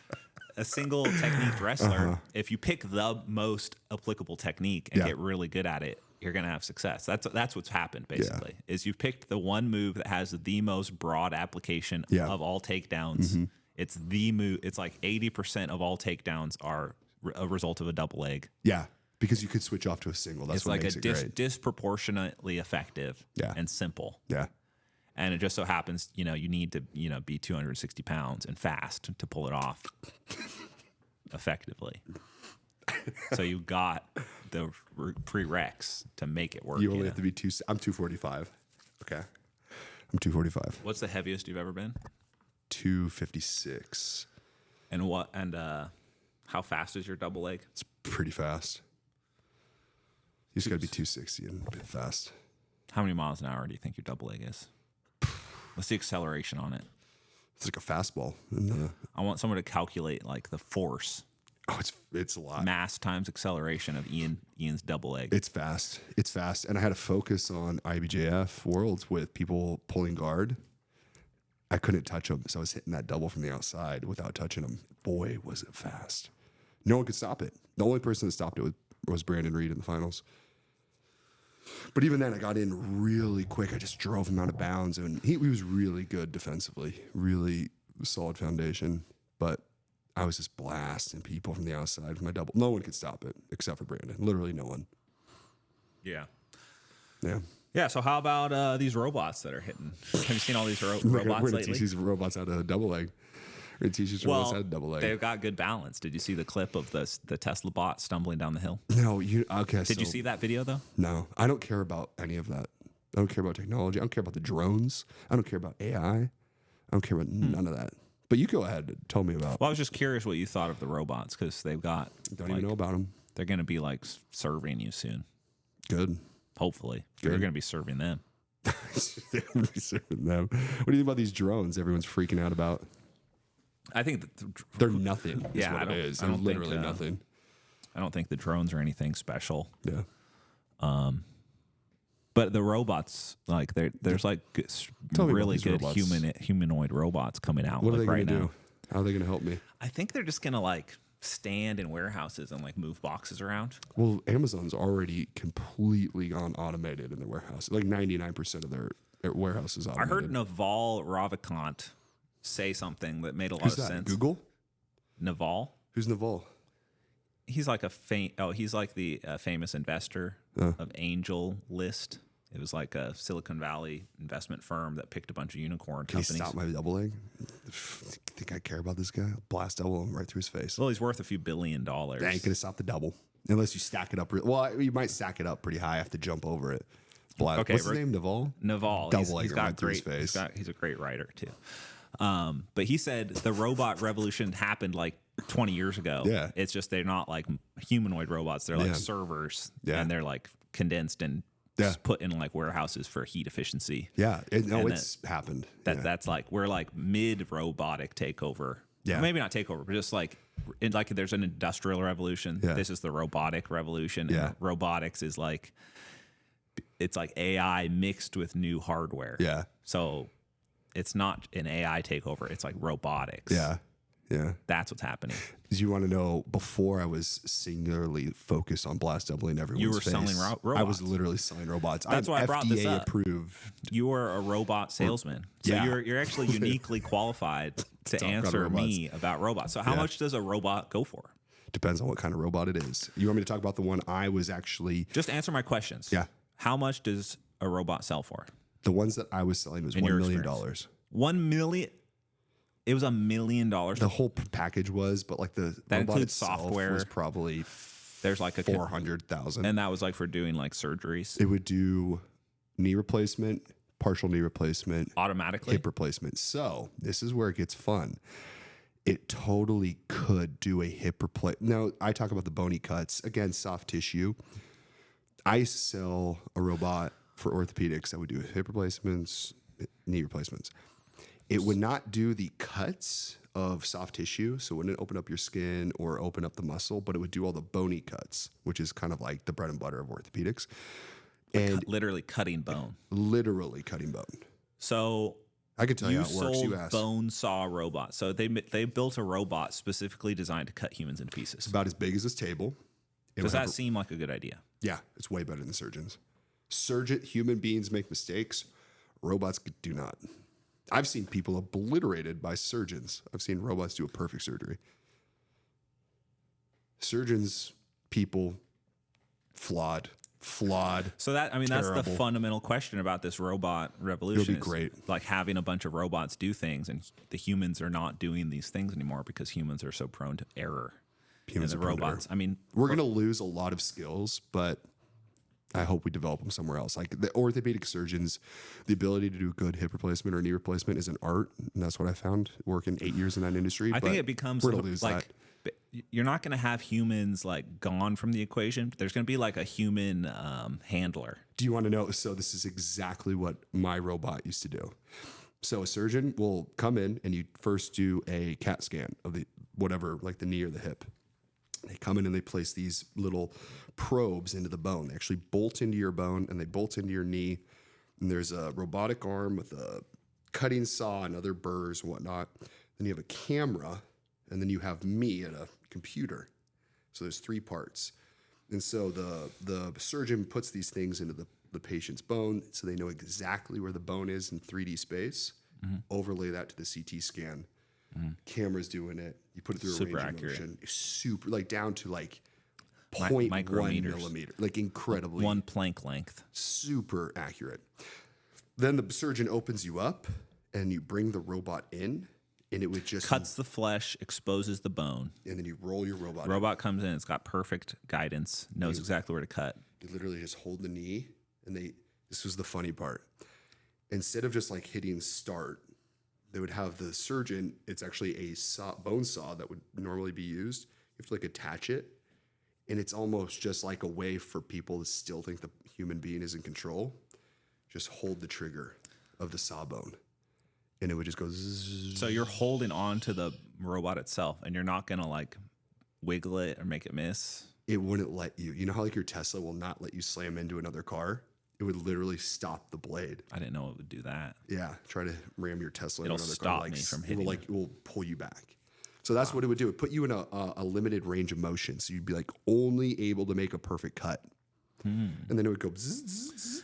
A single technique wrestler, if you pick the most applicable technique and get really good at it, you're going to have success. That's what's happened basically. Is you've picked the one move that has the most broad application of all takedowns. Mm-hmm. It's the move. It's like 80% of all takedowns are a result of a double leg. Yeah, because you could switch off to a single. That's it's what like makes a it great. disproportionately effective and simple. Yeah. And it just so happens, you need to, be 260 pounds and fast to pull it off effectively. So you got the prereqs to make it work. You only have to be I'm 245. Okay. I'm 245. What's the heaviest you've ever been? 256. And how fast is your double leg? It's pretty fast. You just got to be 260 and a bit fast. How many miles an hour do you think your double leg is? What's the acceleration on it? It's like a fastball. I want someone to calculate like the force. Oh, it's a lot. Mass times acceleration of Ian's double leg. It's fast. It's fast. And I had a focus on IBJF Worlds with people pulling guard. I couldn't touch them, so I was hitting that double from the outside without touching them. Boy, was it fast. No one could stop it. The only person that stopped it was Brandon Reed in the finals. But even then, I got in really quick. I just drove him out of bounds, and he was really good defensively, really solid foundation. But I was just blasting people from the outside with my double. No one could stop it except for Brandon. Literally no one. Yeah. Yeah. Yeah. So how about these robots that are hitting? Have you seen all these robots We're gonna lately? teach these robots how to double leg. We're gonna teach you robots how to double leg. they've got good balance. Did you see the clip of the Tesla bot stumbling down the hill? No, you okay? Did you see that video though? No, I don't care about any of that. I don't care about technology. I don't care about the drones. I don't care about AI. I don't care about none of that. But you go ahead and tell me about. Well, I was just curious what you thought of the robots because they've got. Don't even know about them. They're going to be like serving you soon. Good. Hopefully, Good. you're going to be serving them. They're gonna be serving them. What do you think about these drones? Everyone's freaking out about. I think They're nothing. Is Yeah, what I don't- it is. I They're don't think, literally nothing. I don't think the drones are anything special. Yeah. But the robots, like there's like Tell me about really these good robots. humanoid robots coming out. What are like, they right gonna now. do? How are they gonna help me? I think they're just gonna like stand in warehouses and like move boxes around. Well, Amazon's already completely gone automated in their warehouse. Like 99% of their warehouse is I automated. heard Naval Ravikant say something that made a lot Who's of that? sense. Google? Naval. Who's Naval? He's like he's like the famous investor of Angel List. It was like a Silicon Valley investment firm that picked a bunch of unicorn Can he companies. stop my double leg? Think I care about this guy? I'll blast double him right through his face. Well, he's worth a few $1 billion. They ain't gonna stop the double unless you stack it up. Well, you might stack it up pretty high. I have to jump over it. Okay, What's his name? Naval. Naval. Double He's leg got right through his great. face. He's a great writer too. But he said the robot revolution happened like 20 years ago. Yeah. It's just they're not like humanoid robots. They're like Yeah. servers. Yeah. And they're like condensed and just put in like warehouses for heat efficiency. Yeah, And it's happened. That's like we're like mid robotic takeover. Yeah. Maybe not takeover, but just like there's an industrial revolution. Yeah. This is the robotic revolution. Yeah. And robotics is like it's like AI mixed with new hardware. Yeah. So it's not an AI takeover. It's like robotics. Yeah. Yeah. That's what's happening. Do you want to know? Before I was singularly focused on blast doubling everyone's You were face, selling robots. I was literally selling robots. That's I'm why I brought this FDA up. approved. You are a robot salesman. So Yeah. you're actually uniquely qualified to talk about answer robots. me about robots. So how much does a robot go for? Depends on what kind of robot it is. You want me to talk about the one I was actually? Just answer my questions. Yeah. How much does a robot sell for? The ones that I was selling was In $1 your million. experience. 1 million. It was $1 million. The whole package was, but like the That robot includes itself software. was probably There's like a 400,000. and that was like for doing like surgeries It would do knee replacement, partial knee replacement, automatically. hip replacement. So this is where it gets fun. It totally could do a hip replacement. Now I talk about the bony cuts again, soft tissue. I sell a robot for orthopedics that would do hip replacements, knee replacements. It would not do the cuts of soft tissue, so it wouldn't open up your skin or open up the muscle, but it would do all the bony cuts, which is kind of like the bread and butter of orthopedics. And Literally cutting bone. literally cutting bone. So I can tell you you how it works. sold You asked. bone saw robots. So they built a robot specifically designed to cut humans into pieces. About as big as this table. It Does would that have- seem like a good idea? Yeah, it's way better than surgeons. Human beings make mistakes. Robots do not. I've seen people obliterated by surgeons. I've seen robots do a perfect surgery. Surgeons, people, flawed. So that's the Terrible. fundamental question about this robot revolution. It'll be is, great. Like having a bunch of robots do things, and the humans are not doing these things anymore because humans are so prone to error. Humans and are the prone to robots. I mean, We're going to lose a lot of skills, but I hope we develop them somewhere else. Like the orthopedic surgeons, the ability to do good hip replacement or knee replacement is an art. And that's what I found working 8 years in that industry. I think it becomes we're going to lose like that. you're not going to have humans like gone from the equation. There's going to be like a human handler. Do you want to know? So this is exactly what my robot used to do. So a surgeon will come in and you first do a CAT scan of the whatever, like the knee or the hip. They come in and they place these little probes into the bone. They actually bolt into your bone and they bolt into your knee. And there's a robotic arm with a cutting saw and other burrs and whatnot. Then you have a camera, and then you have me at a computer. So there's 3 parts. And so the surgeon puts these things into the patient's bone so they know exactly where the bone is in 3D space. Overlay that to the CT scan. Camera's doing it. You put it through Super a range accurate. of motion. Super, like down to like Mi- 0.1 micrometers. millimeter, like incredibly 1 plank length. super accurate. Then the surgeon opens you up and you bring the robot in and it would just Cuts the flesh, exposes the bone. and then you roll your robot. Robot comes in, it's got perfect guidance, knows exactly where to cut. You literally just hold the knee, and this was the funny part. Instead of just like hitting start, they would have the surgeon, it's actually a bone saw that would normally be used. You have to like attach it, and it's almost just like a way for people to still think the human being is in control. Just hold the trigger of the sawbone, and it would just go zzz. So you're holding on to the robot itself, and you're not gonna like wiggle it or make it miss. It wouldn't let you. You know how like your Tesla will not let you slam into another car? It would literally stop the blade. I didn't know it would do that. Yeah, try to ram your Tesla It'll into another stop car. me from it hitting will, it will pull you back. So that's what it would do. It put you in a limited range of motion. So you'd be like only able to make a perfect cut. And then it would go zzz, zzz, zzz,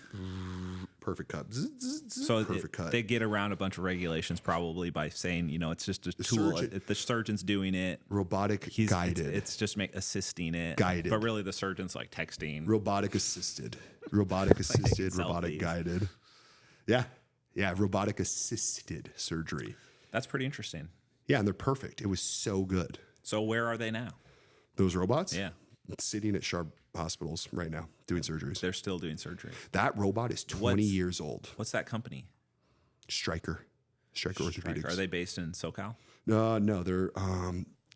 perfect cut. Zzz, zzz, zzz, So perfect cut. they get around a bunch of regulations probably by saying, it's just a tool. surgeon- The surgeon's doing it. Robotic He's guided. It's just assisting it. Guided. But really the surgeon's like texting. Robotic assisted. Robotic assisted. taking Robotic selfies. guided. Yeah. Yeah. Robotic assisted surgery. That's pretty interesting. Yeah. And they're perfect. It was so good. So where are they now? Those robots? Yeah. Sitting at Sharp hospitals right now doing surgeries. They're still doing surgery. That robot is 20 years old. What's that company? Stryker Orthopedics. Are they based in SoCal? No, they're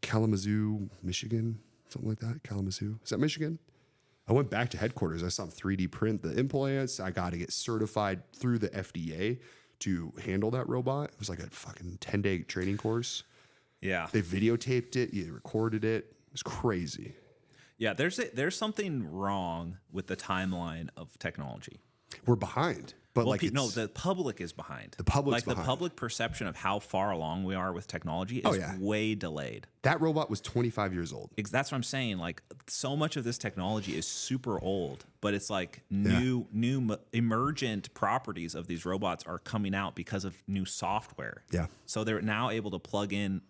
Kalamazoo, Michigan, something like that. Kalamazoo. Is that Michigan? I went back to headquarters. I saw them 3D print the implants. I got to get certified through the FDA to handle that robot. It was like a fucking 10-day training course. Yeah. They videotaped it. You recorded it. It was crazy. Yeah, there's something wrong with the timeline of technology. We're behind. But Well, like no, the public is behind. The public's like behind. the public perception of how far along we are with technology is way delayed. that robot was 25 years old. That's what I'm saying. Like so much of this technology is super old, but it's like new emergent properties of these robots are coming out because of new software. Yeah. So they're now able to plug in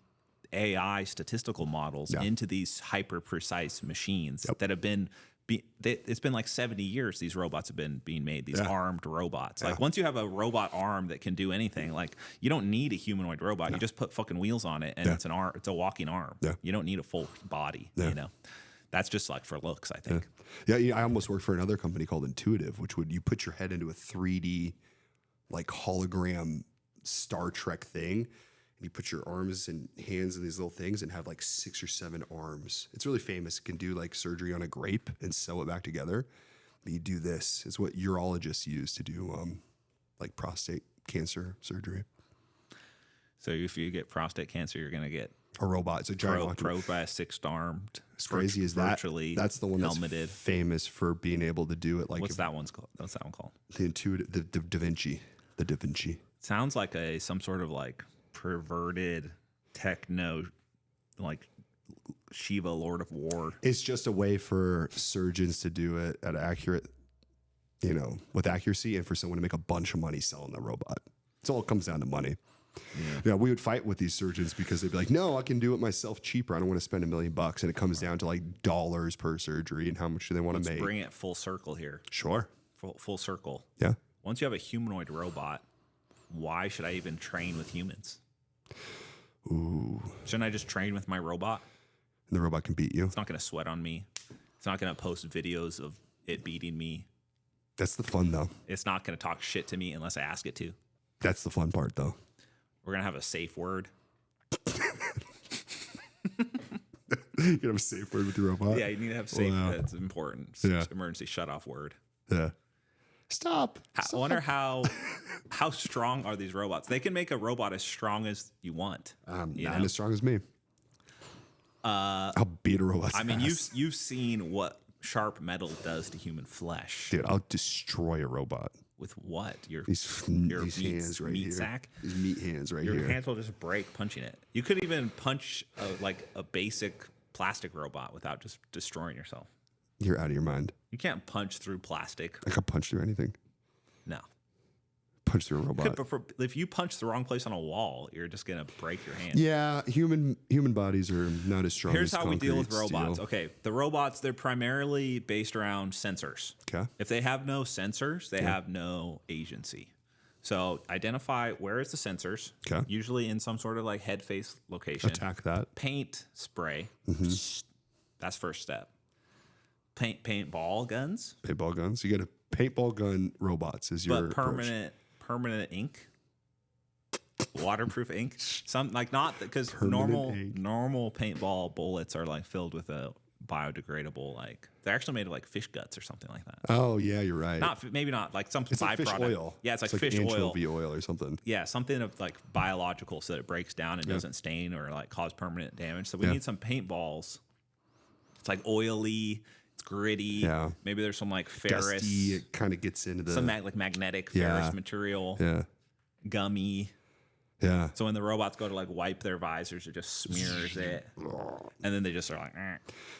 AI statistical models into these hyper precise machines that have been. It's been like 70 years these robots have been being made, these armed robots. Like once you have a robot arm that can do anything, like you don't need a humanoid robot. You just put fucking wheels on it and it's an arm, it's a walking arm. Yeah. You don't need a full body, That's just like for looks, I think. Yeah, I almost worked for another company called Intuitive, which would you put your head into a 3D like hologram Star Trek thing. You put your arms and hands in these little things and have like 6 or 7 arms. It's really famous. It can do like surgery on a grape and sew it back together. But you do this. It's what urologists use to do like prostate cancer surgery. So if you get prostate cancer, you're going to get A robot. It's a giant probed by a 6-armed. As crazy as that. Virtually That's the one that's helmeted. famous for being able to do it. Like What's that one's called? What's that one called? the Intuitive, the Da Vinci. The Da Vinci. Sounds like some sort of like perverted techno, like Shiva, Lord of War. It's just a way for surgeons to do it at accurate, with accuracy, and for someone to make a bunch of money selling the robot. It's all comes down to money. Yeah, we would fight with these surgeons because they'd be like, "No, I can do it myself cheaper. I don't want to spend $1 million." And it comes down to like dollars per surgery and how much do they want to make. Bring it full circle here. Sure. Full circle. Yeah. Once you have a humanoid robot, why should I even train with humans? Ooh. Shouldn't I just train with my robot? And the robot can beat you. It's not going to sweat on me. It's not going to post videos of it beating me. That's the fun, though. It's not going to talk shit to me unless I ask it to. That's the fun part, though. We're going to have a safe word. You can have a safe word with your robot. Yeah, you need to have safe. Wow. That's important. It's Yeah. emergency shut-off word. Yeah. Stop. I wonder how strong are these robots? They can make a robot as strong as you want. Not as strong as me. I'll beat a robot's I mean, ass. you've seen what sharp metal does to human flesh. Dude, I'll destroy a robot. With what? Your These meat, hands right meat here. sack? These meat hands right Your here. hands will just break punching it. You could even punch a basic plastic robot without just destroying yourself. You're out of your mind. You can't punch through plastic. I could punch through anything. No. Punch through a robot. If you punch the wrong place on a wall, you're just gonna break your hand. Yeah, human bodies are not as strong Here's as how we deal with concrete, robots. steel. Okay, the robots, they're primarily based around sensors. Okay. If they have no sensors, they have no agency. So identify where is the sensors, Okay. usually in some sort of like head face location. Attack that. Paint spray. That's first step. Paintball guns, Paintball guns. You get a paintball gun robots is your but permanent ink, waterproof ink. Some like not because Permanent normal paintball bullets are like filled with a biodegradable, like they're actually made of like fish guts or something like that. Oh yeah, you're right. Maybe not like some it's like fish byproduct. oil. Yeah, it's like fish anchovy oil or something. Yeah, something of like biological so that it breaks down and doesn't stain or like cause permanent damage. So we need some paintballs. It's like oily, it's gritty. Yeah. Maybe there's some like ferrous. Dusty, it kind of gets into the some like magnetic ferrous material. Yeah. Gummy. Yeah. So when the robots go to like wipe their visors, it just smears it. And then they just are like,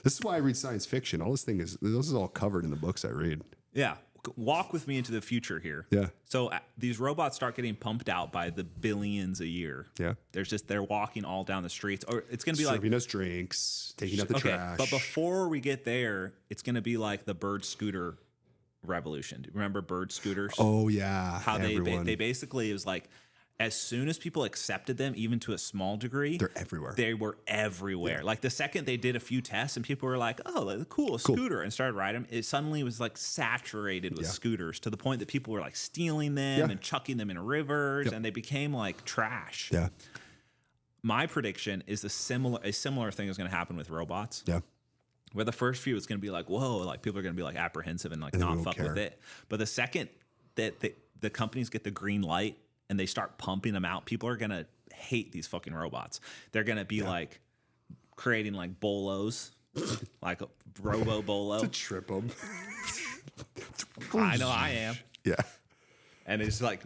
This is why I read science fiction. This is all covered in the books I read. Yeah. Walk with me into the future here. Yeah. So these robots start getting pumped out by the billions a year. Yeah. They're walking all down the streets, or it's going to be like serving us drinks, taking out the trash. But before we get there, it's going to be like the bird scooter revolution. Do you remember bird scooters? Oh yeah. How they basically, it was like, as soon as people accepted them, even to a small degree, they're everywhere. They were everywhere. Yeah. Like the second they did a few tests and people were like, "Oh, cool, scooter," and started riding them, it suddenly was like saturated with scooters to the point that people were like stealing them and chucking them in rivers, and they became like trash. Yeah. My prediction is a similar thing is going to happen with robots. Yeah. Where the first few, it's going to be like, whoa, like people are going to be like apprehensive and like not fuck with it. But the second that the companies get the green light and they start pumping them out, people are going to hate these fucking robots. They're going to be like creating like bolos, like a robo bolo. To trip them. I know I am. Yeah. And it's like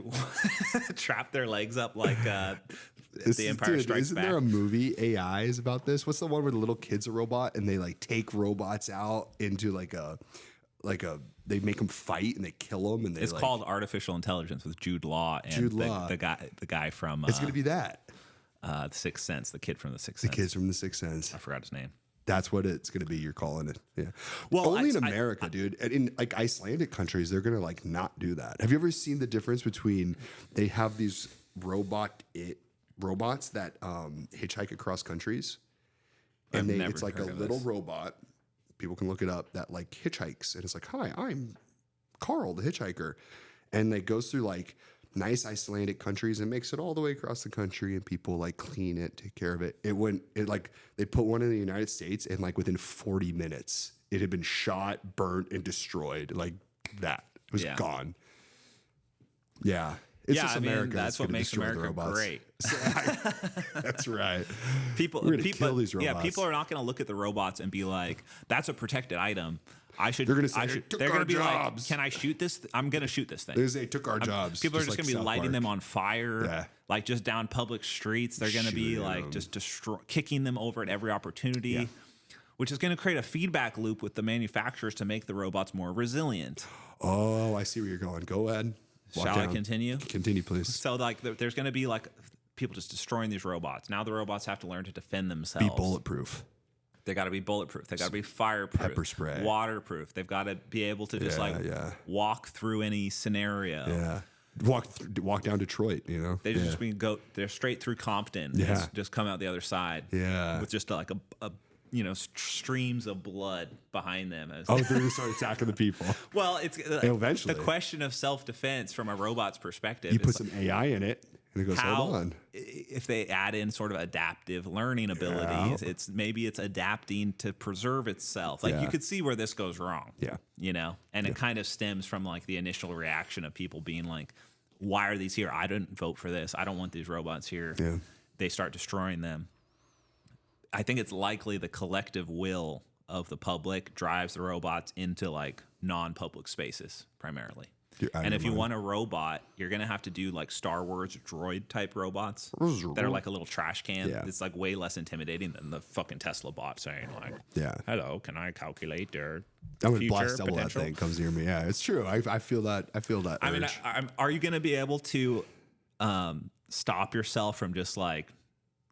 trap their legs up like the Empire Strikes Isn't Back. there a movie AI is about this? What's the one where the little kid's a robot and they like take robots out into like a they make them fight and they kill them and it's called Artificial Intelligence with Jude Law and the guy from it's gonna be that The Sixth Sense, the kid from The Sixth Sense. The kids from The Sixth Sense. I forgot his name. That's what it's going to be. You're calling it. Yeah. Well, only in America, dude. And in like Icelandic countries, they're going to like not do that. Have you ever seen the difference between they have these robots that hitchhike across countries, and it's like a little robot. People can look it up that like hitchhikes, and it's like, "Hi, I'm Carl, the hitchhiker," and it goes through like nice Icelandic countries and makes it all the way across the country, and people like clean it, take care of it. They put one in the United States, and like within 40 minutes, it had been shot, burnt, and destroyed. Like that, it was gone. Yeah, it's just America. That's what makes America great. That's right. People kill these robots. Yeah, people are not going to look at the robots and be like, "That's a protected item." They're going to say, they're going to be jobs. Like, "Can I shoot this? I'm going to shoot this thing." They took our jobs. People are just going to be lighting them on fire, like just down public streets. They're going to be like just kicking them over at every opportunity, which is going to create a feedback loop with the manufacturers to make the robots more resilient. Oh, I see where you're going. Go ahead. Shall I continue? Continue, please. So like, there's going to be like people just destroying these robots. Now the robots have to learn to defend themselves. Be bulletproof. They got to be bulletproof. They got to be fireproof. Pepper spray. Waterproof. They've got to be able to just walk through any scenario. Yeah. Walk down Detroit, you know. They just they're straight through Compton. Yeah. Just come out the other side. Yeah. With just like a streams of blood behind them. They're going to start attacking the people. Well, it's eventually the question of self-defense from a robot's perspective. You put some AI in it. And it goes, hold on. If they add in sort of adaptive learning abilities, it's adapting to preserve itself. Like you could see where this goes wrong. Yeah. You know? And it kind of stems from like the initial reaction of people being like, why are these here? I didn't vote for this. I don't want these robots here. Yeah. They start destroying them. I think it's likely the collective will of the public drives the robots into like non-public spaces primarily. And if you want a robot, you're going to have to do like Star Wars droid type robots that are like a little trash can. Yeah. It's like way less intimidating than the fucking Tesla bot saying like, hello, can I calculate their future blast double potential? That thing comes near me. Yeah, it's true. I feel that. I feel that. I mean, are you going to be able to stop yourself from just like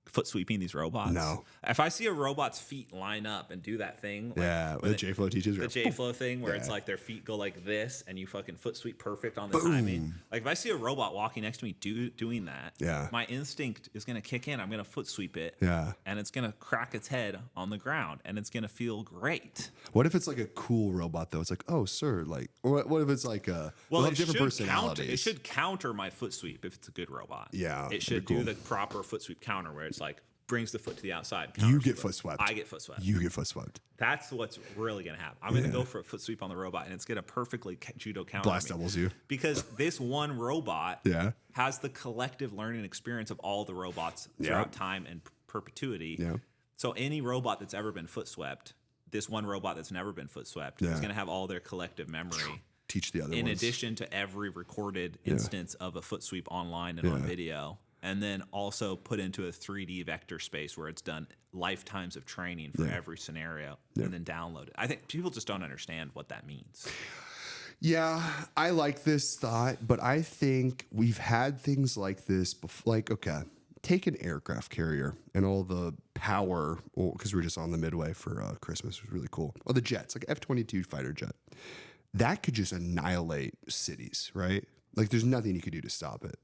foot sweeping these robots? No. If I see a robot's feet line up and do that thing, like, Yeah, the J-Flow teaches. the J-Flow thing where it's like their feet go like this and you fucking foot sweep perfect on the timing. Like if I see a robot walking next to me doing that, my instinct is going to kick in. I'm going to foot sweep it. Yeah. And it's going to crack its head on the ground and it's going to feel great. What if it's like a cool robot though? It's like, oh, sir, like, what if it's like a Well, have it different personalities? It should counter my foot sweep if it's a good robot. Yeah, It should that'd be do cool. the proper foot sweep counter where it's like brings the foot to the outside. You counters get the foot swept. I get foot swept. You get foot swept. That's what's really going to happen. I'm going to go for a foot sweep on the robot, and it's going to perfectly judo counter Blast me. doubles you. Because this one robot Yeah. has the collective learning experience of all the robots throughout time and perpetuity. Yeah. So any robot that's ever been foot swept, this one robot that's never been foot swept, is going to have all their collective memory. Teach the other In ones. addition to every recorded instance of a foot sweep online and on video. And then also put into a 3D vector space where it's done lifetimes of training for every scenario and then download it. I think people just don't understand what that means. Yeah, I like this thought, but I think we've had things like this before. Like, okay, take an aircraft carrier and all the power, because we were just on the Midway for Christmas. It was really cool. Or the jets, like F-22 fighter jet. That could just annihilate cities, right? Like, there's nothing you could do to stop it.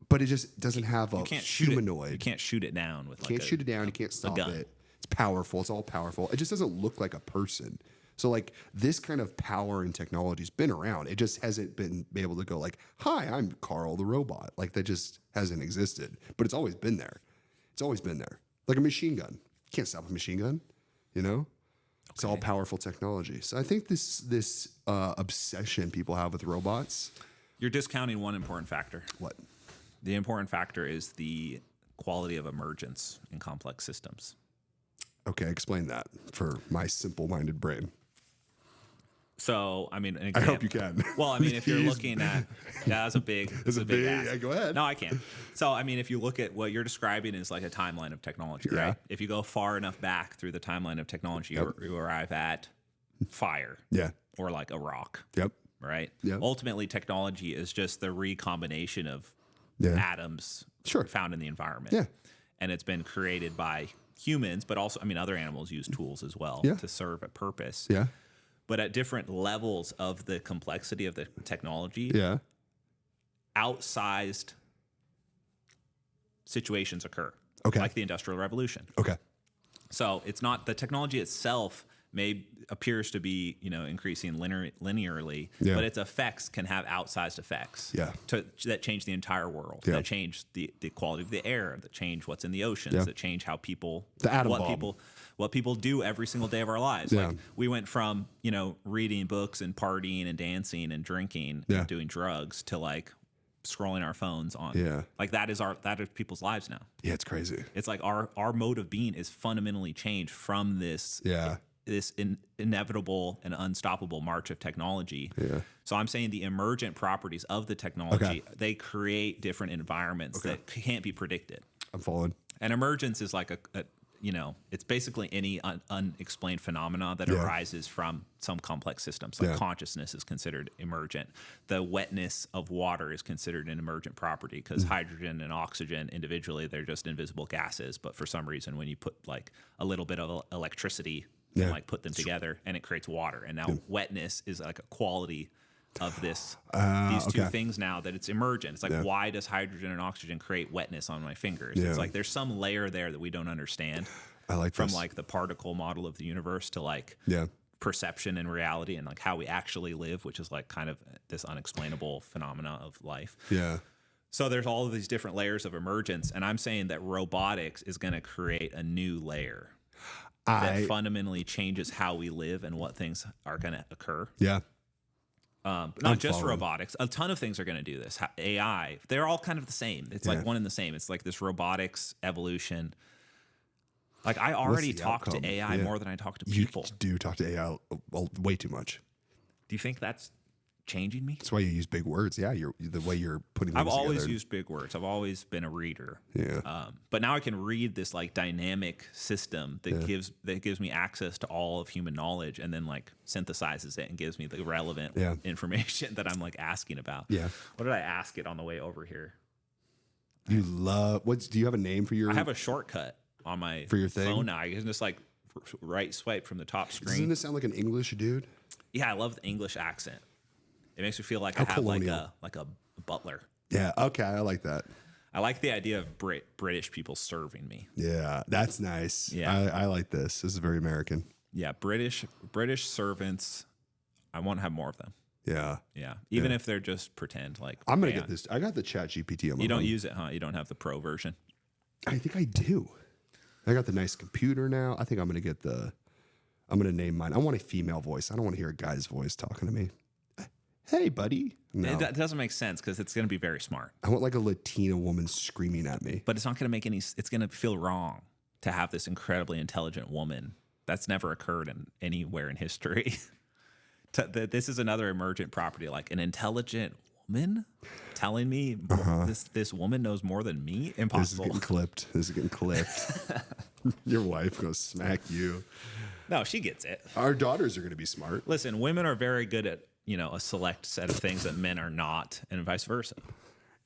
But it just doesn't have a humanoid. You can't shoot it down with like You can't shoot it down. You can't stop gun. it. It's powerful. It's all powerful. It just doesn't look like a person. So like this kind of power and technology has been around. It just hasn't been able to go like, "Hi, I'm Carl the robot." Like that just hasn't existed. But it's always been there. It's always been there. Like a machine gun. You can't stop a machine gun. You know. It's all powerful technology. So I think this obsession people have with robots. You're discounting one important factor. What? The important factor is the quality of emergence in complex systems. Okay, explain that for my simple-minded brain. So, I mean, I hope you can. Well, I mean, if you're looking at that's a big, It's a big. ask. Yeah, go ahead. No, I can't. So, I mean, if you look at what you're describing is like a timeline of technology, Yeah. right? If you go far enough back through the timeline of technology, you arrive at fire Yeah. or like a rock, Yep. right? Yep. Ultimately, technology is just the recombination of Yeah. atoms Sure. found in the environment. Yeah. And it's been created by humans, but also, I mean, other animals use tools as well Yeah. to serve a purpose. Yeah. But at different levels of the complexity of the technology, Yeah. outsized situations occur. Okay. Like the Industrial Revolution. Okay. So it's not the technology itself appears to be, increasing linearly, Yeah. but its effects can have outsized effects. Yeah. That change the entire world. Yeah. That change the quality of the air. That change what's in the oceans. Yeah. That change how people The atom bomb. what people do every single day of our lives. Yeah. Like we went from reading books and partying and dancing and drinking Yeah. and doing drugs to like scrolling our phones on. Yeah. Like that is people's lives now. Yeah, it's crazy. It's like our mode of being is fundamentally changed from this Yeah. inevitable and unstoppable march of technology. Yeah. So I'm saying the emergent properties of the technology, they create different environments that can't be predicted. I'm following. And emergence is like it's basically any unexplained phenomena that arises from some complex systems. Like consciousness is considered emergent. The wetness of water is considered an emergent property because hydrogen and oxygen individually, they're just invisible gases. But for some reason, when you put like a little bit of electricity and like put them together and it creates water. And now wetness is like a quality of these two things now that it's emergent. It's like, why does hydrogen and oxygen create wetness on my fingers? Yeah. It's like there's some layer there that we don't understand. I like from this. like the particle model of the universe to like Yeah. perception and reality and like how we actually live, which is like kind of this unexplainable phenomena of life. Yeah. So there's all of these different layers of emergence, and I'm saying that robotics is going to create a new layer that fundamentally changes how we live and what things are going to occur. Yeah. But not just robotics. A ton of things are going to do this. AI, they're all kind of the same. It's like one and the same. It's like this robotics evolution. Like I already talk to AI more than I talk to people. You do talk to AI way too much. Do you think that's changing me? That's why you use big words. Yeah, the way you're putting things I've always together. used big words. I've always been a reader. Yeah. But now I can read this like dynamic system that gives me access to all of human knowledge and then like synthesizes it and gives me the relevant information that I'm like asking about. Yeah. What did I ask it on the way over here? You love do you have a name for your I have a shortcut on my For your thing? phone now. I can just like right swipe from the top screen. Doesn't this sound like an English dude? Yeah, I love the English accent. It makes me feel like How I have colonial. like a butler. Yeah, okay, I like that. I like the idea of British people serving me. Yeah, that's nice. Yeah. I like this. This is very American. Yeah, British servants. I want to have more of them. Yeah. Yeah, even if they're just pretend. Like I'm going to get this. I got the Chat GPT on my You don't phone. use it, huh? You don't have the pro version. I think I do. I got the nice computer now. I think I'm going to get I'm going to name mine. I want a female voice. I don't want to hear a guy's voice talking to me. Hey, buddy. No. That doesn't make sense because it's going to be very smart. I want like a Latina woman screaming at me. But it's not going to make any. It's going to feel wrong to have this incredibly intelligent woman. That's never occurred anywhere in history. This is another emergent property, like an intelligent woman telling me this woman knows more than me. This is Impossible. getting clipped. This is getting clipped. Your wife goes smack you. No, she gets it. Our daughters are going to be smart. Listen, women are very good at a select set of things that men are not, and vice versa.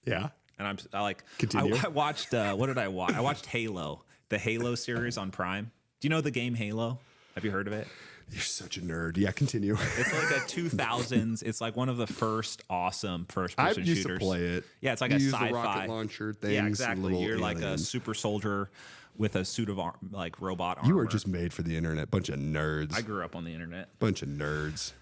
Yeah. And I like. Continue. I watched. What did I watch? I watched Halo, the Halo series on Prime. Do you know the game Halo? Have you heard of it? You're such a nerd. Yeah, continue. It's like a 2000s. It's like one of the first awesome first-person I shooters. used to play it. Yeah, it's like You a use sci-fi the rocket launcher things. Yeah, and exactly. little You're like a aliens. super soldier with a suit of like robot armor. You are just made for the internet. Bunch of nerds. I grew up on the internet. Bunch of nerds.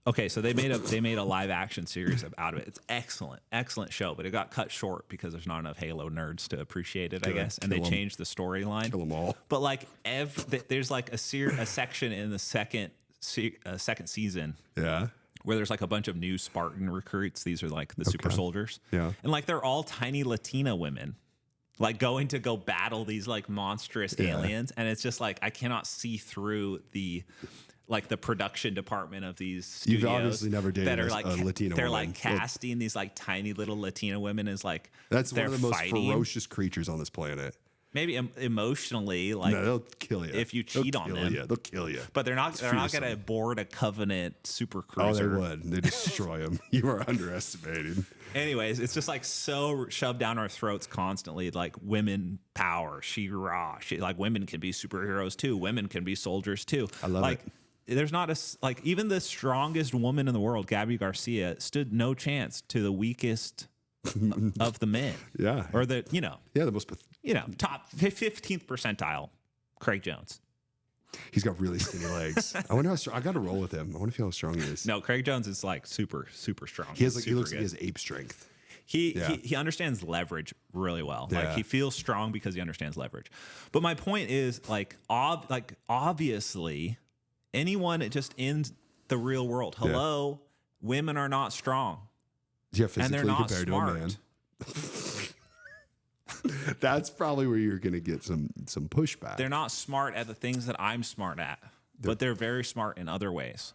Okay, so they made a live action series out of it. It's excellent show, but it got cut short because there's not enough Halo nerds to appreciate it, I guess. And they kill 'em. changed the storyline. Kill them all. But like there's like a section in the second season Yeah. where there's like a bunch of new Spartan recruits. These are like the super soldiers. Yeah. And like they're all tiny Latina women, like going to go battle these like monstrous aliens. And it's just like I cannot see through the production department of these studios. You've obviously never dated that are a like Latina they're woman. like casting these like tiny little Latina women as like That's one they're of the most fighting. ferocious creatures on this planet. Maybe emotionally, like No, they'll kill you. if you cheat on them. Yeah, they'll kill you. But they're not going to fearsome. board a Covenant super Oh, they cruiser. would. They destroy them. You are underestimating. Anyways, it's just like so shoved down our throats constantly, like women power, she-ra. Like women can be superheroes too. Women can be soldiers too. I love like, there's not like even the strongest woman in the world, Gabby Garcia, stood no chance to the weakest of the men. Yeah. Or the, Yeah, the most. top 15th percentile, Craig Jones. He's got really skinny legs. I wonder how strong. I got to roll with him. I want to feel how strong he is. No, Craig Jones is like super strong. He has like. He Super looks like good. he has ape strength. He understands leverage really well. Yeah. Like he feels strong because he understands leverage. But my point is obviously anyone just in the real world. Hello, women are not strong. Yeah, And physically they're not compared smart. to a man. That's probably where you're going to get some pushback. They're not smart at the things that I'm smart at, but they're very smart in other ways.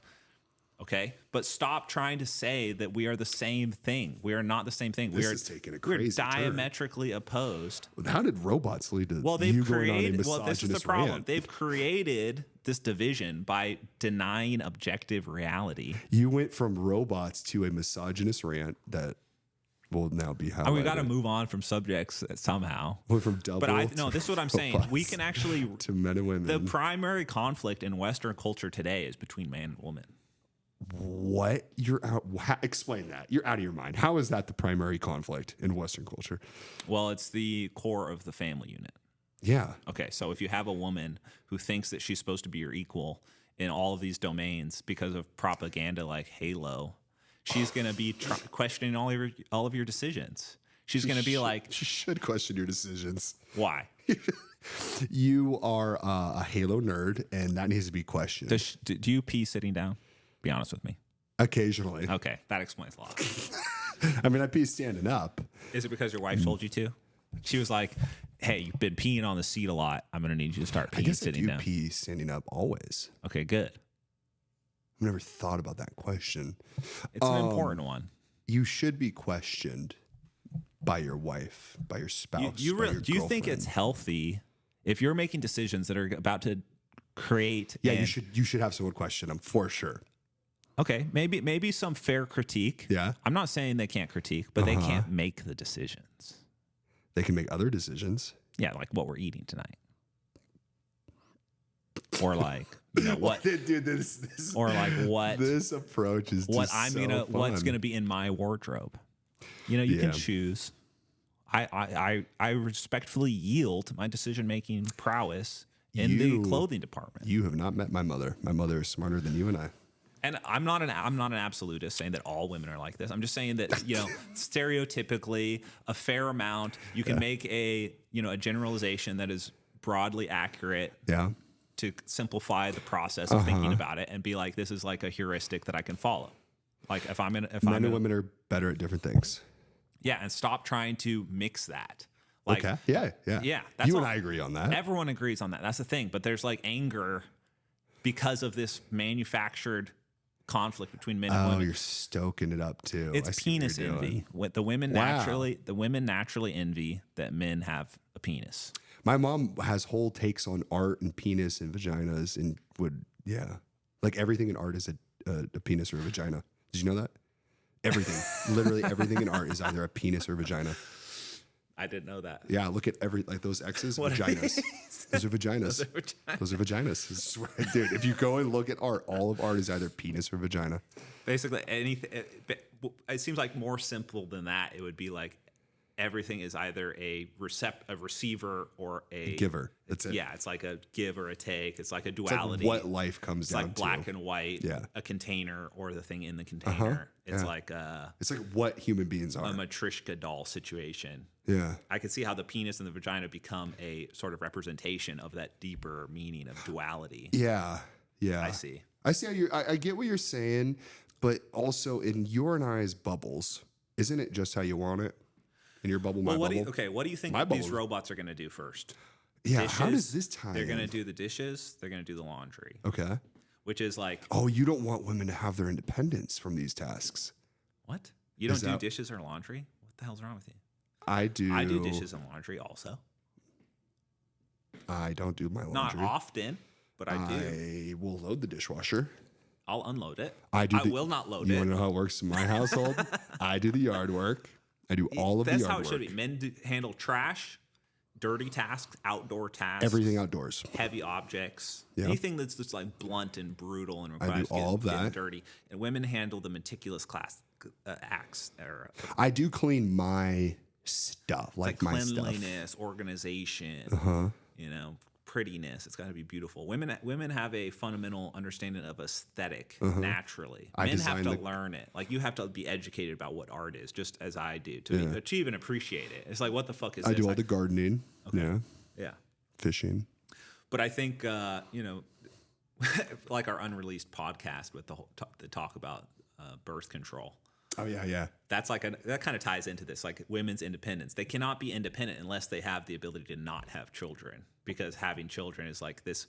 Okay? But stop trying to say that we are the same thing. We are not the same thing. This is taking a we're crazy turn. diametrically opposed. How did robots lead to Well, they've you going on a created. Well, this is the misogynist problem. rant? They've created this division by denying objective reality. You went from robots to a misogynist rant that will now be highlighted. And we got to move on from subjects somehow. Went from double. But this is what I'm saying. We robots can actually. to men and women. The primary conflict in Western culture today is between man and woman. What? You're out. Explain that. You're out of your mind. How is that the primary conflict in Western culture? Well, it's the core of the family unit. Yeah. Okay, so if you have a woman who thinks that she's supposed to be your equal in all of these domains because of propaganda like Halo, she's going to be questioning all of your decisions. She's going to be like, She should question your decisions. why? You are a Halo nerd, and that needs to be questioned. Do you pee sitting down? Be honest with me. Occasionally. Okay, that explains a lot. I mean, I pee standing up. Is it because your wife told you to? She was like, hey, you've been peeing on the seat a lot. I'm going to need you to start I peeing guess I sitting do down. pee standing up always. Okay, good. I've never thought about that question. It's an important one. You should be questioned by your wife, by your spouse. Do you think it's girlfriend. healthy if you're making decisions that are about to create? Yeah, and- you should have someone question them for sure. Okay, maybe some fair critique. Yeah. I'm not saying they can't critique, but they can't make the decisions. They can make other decisions. Yeah, like what we're eating tonight. Or like, you know, what Dude, this or like what this approach is what just I'm so gonna fun. what's gonna be in my wardrobe. You know, you Yeah. can choose. I respectfully yield my decision making prowess in the clothing department. You have not met my mother. My mother is smarter than you and I. And I'm not an absolutist saying that all women are like this. I'm just saying that, you know, stereotypically a fair amount, you can make a generalization that is broadly accurate Yeah. to simplify the process of thinking about it and be like, this is like a heuristic that I can follow. Like if Men and women are better at different things. yeah, and stop trying to mix that. Like, Okay. Yeah. Yeah, that's you all. and I agree on that. Everyone agrees on that. That's the thing. But there's like anger because of this manufactured conflict between men and Oh, women. you're stoking it up too. It's I see what penis you're doing. envy. What the women Wow. naturally envy that men have a penis. My mom has whole takes on art and penis and vaginas and like everything in art is a penis or a vagina. Did you know that? Everything, literally everything in art is either a penis or vagina. I didn't know that. Yeah, look at like those X's, What are vaginas. Those are vaginas. Those are vaginas. I swear, dude, if you go and look at art, all of art is either penis or vagina. Basically, anything. It seems like more simple than that. It would be like everything is either a receiver or a Giver. That's it. Yeah, it's like a give or a take. It's like a It's like duality. what life comes It's down like black to. and white. Yeah. A container or the thing in the container. It's yeah. like a It's like what human beings are. Matryoshka doll situation. Yeah. I could see how the penis and the vagina become a sort of representation of that deeper meaning of duality. Yeah. Yeah. I see. I see how I get what you're saying, but also in your and I's bubbles, isn't it just how you want it? In your bubble, my bubble? What do you think My these bubble. robots are going to do first? Yeah. Dishes, How does this tie They're going to in? do the dishes. They're going to do the laundry, Okay. which is like, Oh, you don't want women to have their independence from these tasks. what? You don't Is do that- dishes or laundry? What the hell's wrong with you? I do. I do dishes and laundry also. I don't do my Not laundry. often, but I do. I will load the dishwasher. I'll unload it. I do. will not load You it. want to know how it works in my household? I do the yard work. I do all of the That's yard how it work. should be. Men handle trash, dirty tasks, outdoor tasks, Everything outdoors. heavy objects, Yeah. anything that's just like blunt and brutal and do requires all of getting that. dirty. And women handle the meticulous acts. I do clean my stuff, like my stuff. Cleanliness, organization, prettiness. It's got to be beautiful. Women have a fundamental understanding of aesthetic naturally. I Men have design to the- learn it. Like you have to be educated about what art is, just as I do, to achieve and appreciate it. It's like, what the fuck is I this? do all Like, the gardening. Yeah. yeah. Fishing. But I think like our unreleased podcast with the talk about birth control. Oh yeah, yeah. That's like that kind of ties into this, like women's independence. They cannot be independent unless they have the ability to not have children, because having children is like this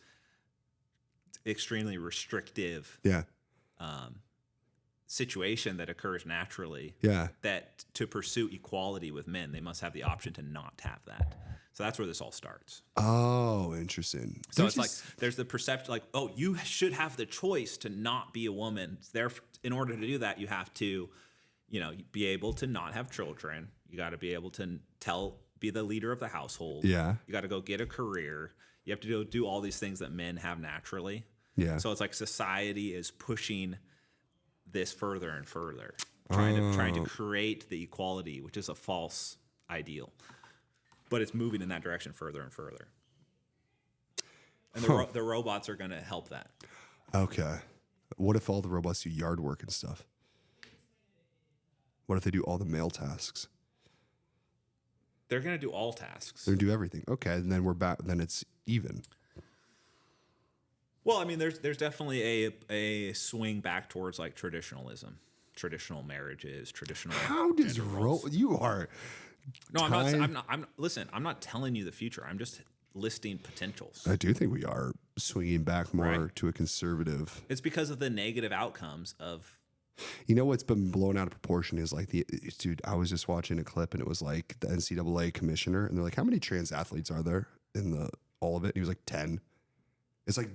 extremely restrictive Yeah. situation that occurs naturally. Yeah. That to pursue equality with men, they must have the option to not have that. So that's where this all starts. Oh, interesting. So it's like there's the perception, like, oh, you should have the choice to not be a woman. Therefore, in order to do that, you have to, be able to not have children. You got to be able to be the leader of the household. Yeah. You got to go get a career. You have to go do all these things that men have naturally. Yeah. So it's like society is pushing this further and further, trying to create the equality, which is a false ideal. But it's moving in that direction further and further. And the robots are going to help that. Okay. What if all the robots do yard work and stuff? What if they do all the male tasks? They're going to do all tasks. They do everything. Okay, and then we're back. Then it's even. Well, I mean, there's definitely a swing back towards like traditionalism, traditional marriages, traditional. How does gender roles. you are? No, listen, I'm not telling you the future. I'm just listing potentials. I do think we are swinging back more Right. to a conservative. It's because of the negative outcomes of. You know what's been blown out of proportion is like dude. I was just watching a clip and it was like the NCAA commissioner and they're like, how many trans athletes are there in all of it? And he was like 10. It's like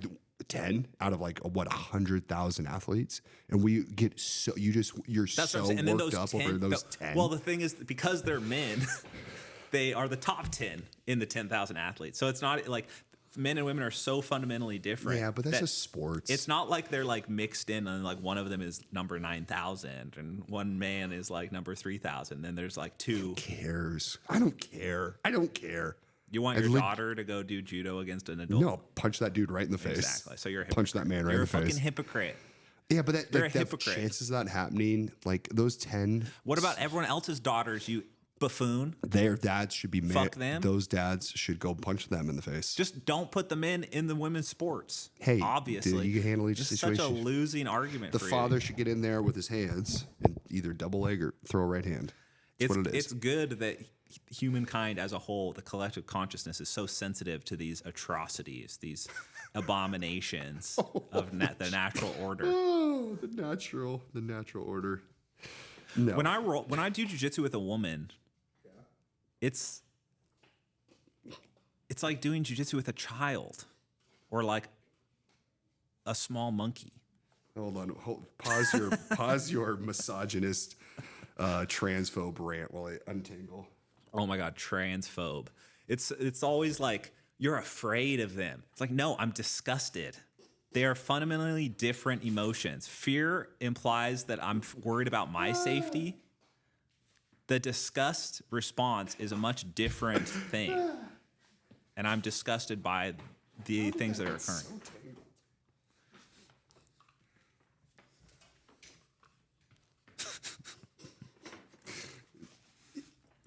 10 out of like 100,000 athletes, and we get you're That's so what I'm saying. And then worked those up 10, over those 10. Well, the thing is, because they're men, they are the top 10 in the 10,000 athletes. So it's not like men and women are so fundamentally different. Yeah, but that's just sports. It's not like they're like mixed in and like one of them is number 9,000 and one man is like number 3,000. Then there's like two. Who cares? I don't care. I don't care. You want your daughter to go do judo against an adult? No, punch that dude right in the face. Exactly. So you're a hypocrite. Punch that man right in the face. You're a fucking hypocrite. Yeah, but You're that a hypocrite. chances of that happening, like those 10. What about everyone else's daughters, you buffoon? Their dads should be mad. Fuck them. Those dads should go punch them in the face. Just don't put the men in the women's sports. Hey, obviously, dude, you can handle each This is situation. such a losing argument. The for father you. should get in there with his hands and either double leg or throw a right hand. That's what it is. It's good that humankind as a whole, the collective consciousness, is so sensitive to these atrocities, these abominations of the natural order. Oh, the natural order. No. When I do jujitsu with a woman, it's like doing jujitsu with a child, or like a small monkey. Hold on. Pause your misogynist, transphobe rant while I untangle. Oh my God, transphobe. It's always like, you're afraid of them. It's like, no, I'm disgusted. They are fundamentally different emotions. Fear implies that I'm worried about my safety. The disgust response is a much different thing. And I'm disgusted by the things that are occurring.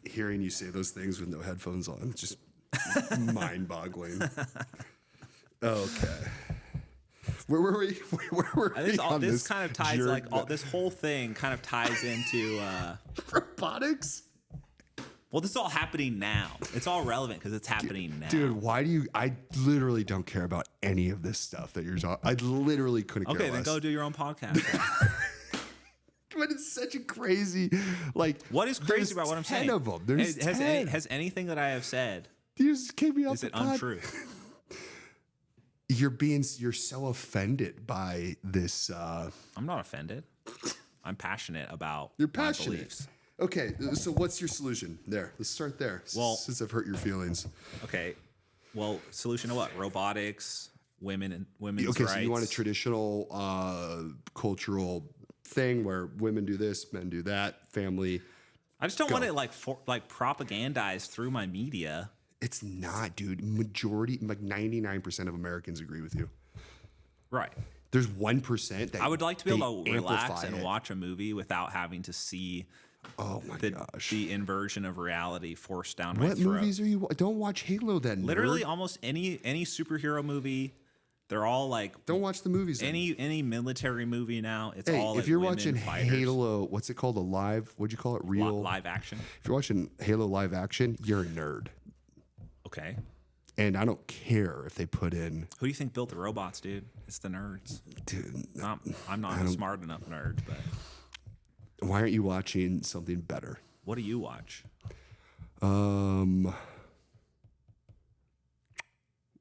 Hearing you say those things with no headphones on, just mind-boggling. Okay. Where were we? This kind of ties this whole thing kind of ties into robotics. Well, this is all happening now. It's all relevant because it's happening now. Dude, why do you? I literally don't care about any of this stuff that you're talking. I literally couldn't care Okay, less. then go do your own podcast. But it's such a crazy, like. What is crazy about what I'm saying? 10 of them. There's 10. Has anything that I have said, You just came me off is the it pod. untrue? You're so offended by this. I'm not offended. I'm passionate about You're my passionate. beliefs. Okay, so what's your solution? There, let's start there. Well- since I've hurt your feelings. Okay. Well, solution to what? Robotics, women's Okay, rights. so you want a traditional cultural thing where women do this, men do that, family. I just don't want it like propagandized through my media. It's not, dude. Majority, like 99% of Americans agree with you. Right. There's 1% that I would like to be able to relax amplify and it. watch a movie without having to see Oh my gosh. the inversion of reality forced down my What throat. movies are you? Don't watch Halo then. Literally, nerd. almost any superhero movie, they're all like Don't watch the movies. Then. any military movie now. It's Hey, all if like you're women watching fighters. Halo, what's it called? A live? What'd you call it? Real live action. If you're watching Halo live action, you're a nerd. Okay. And I don't care if they put in. Who do you think built the robots, dude? It's the nerds. Dude, I'm not a smart enough nerd, but why aren't you watching something better? what do you watch?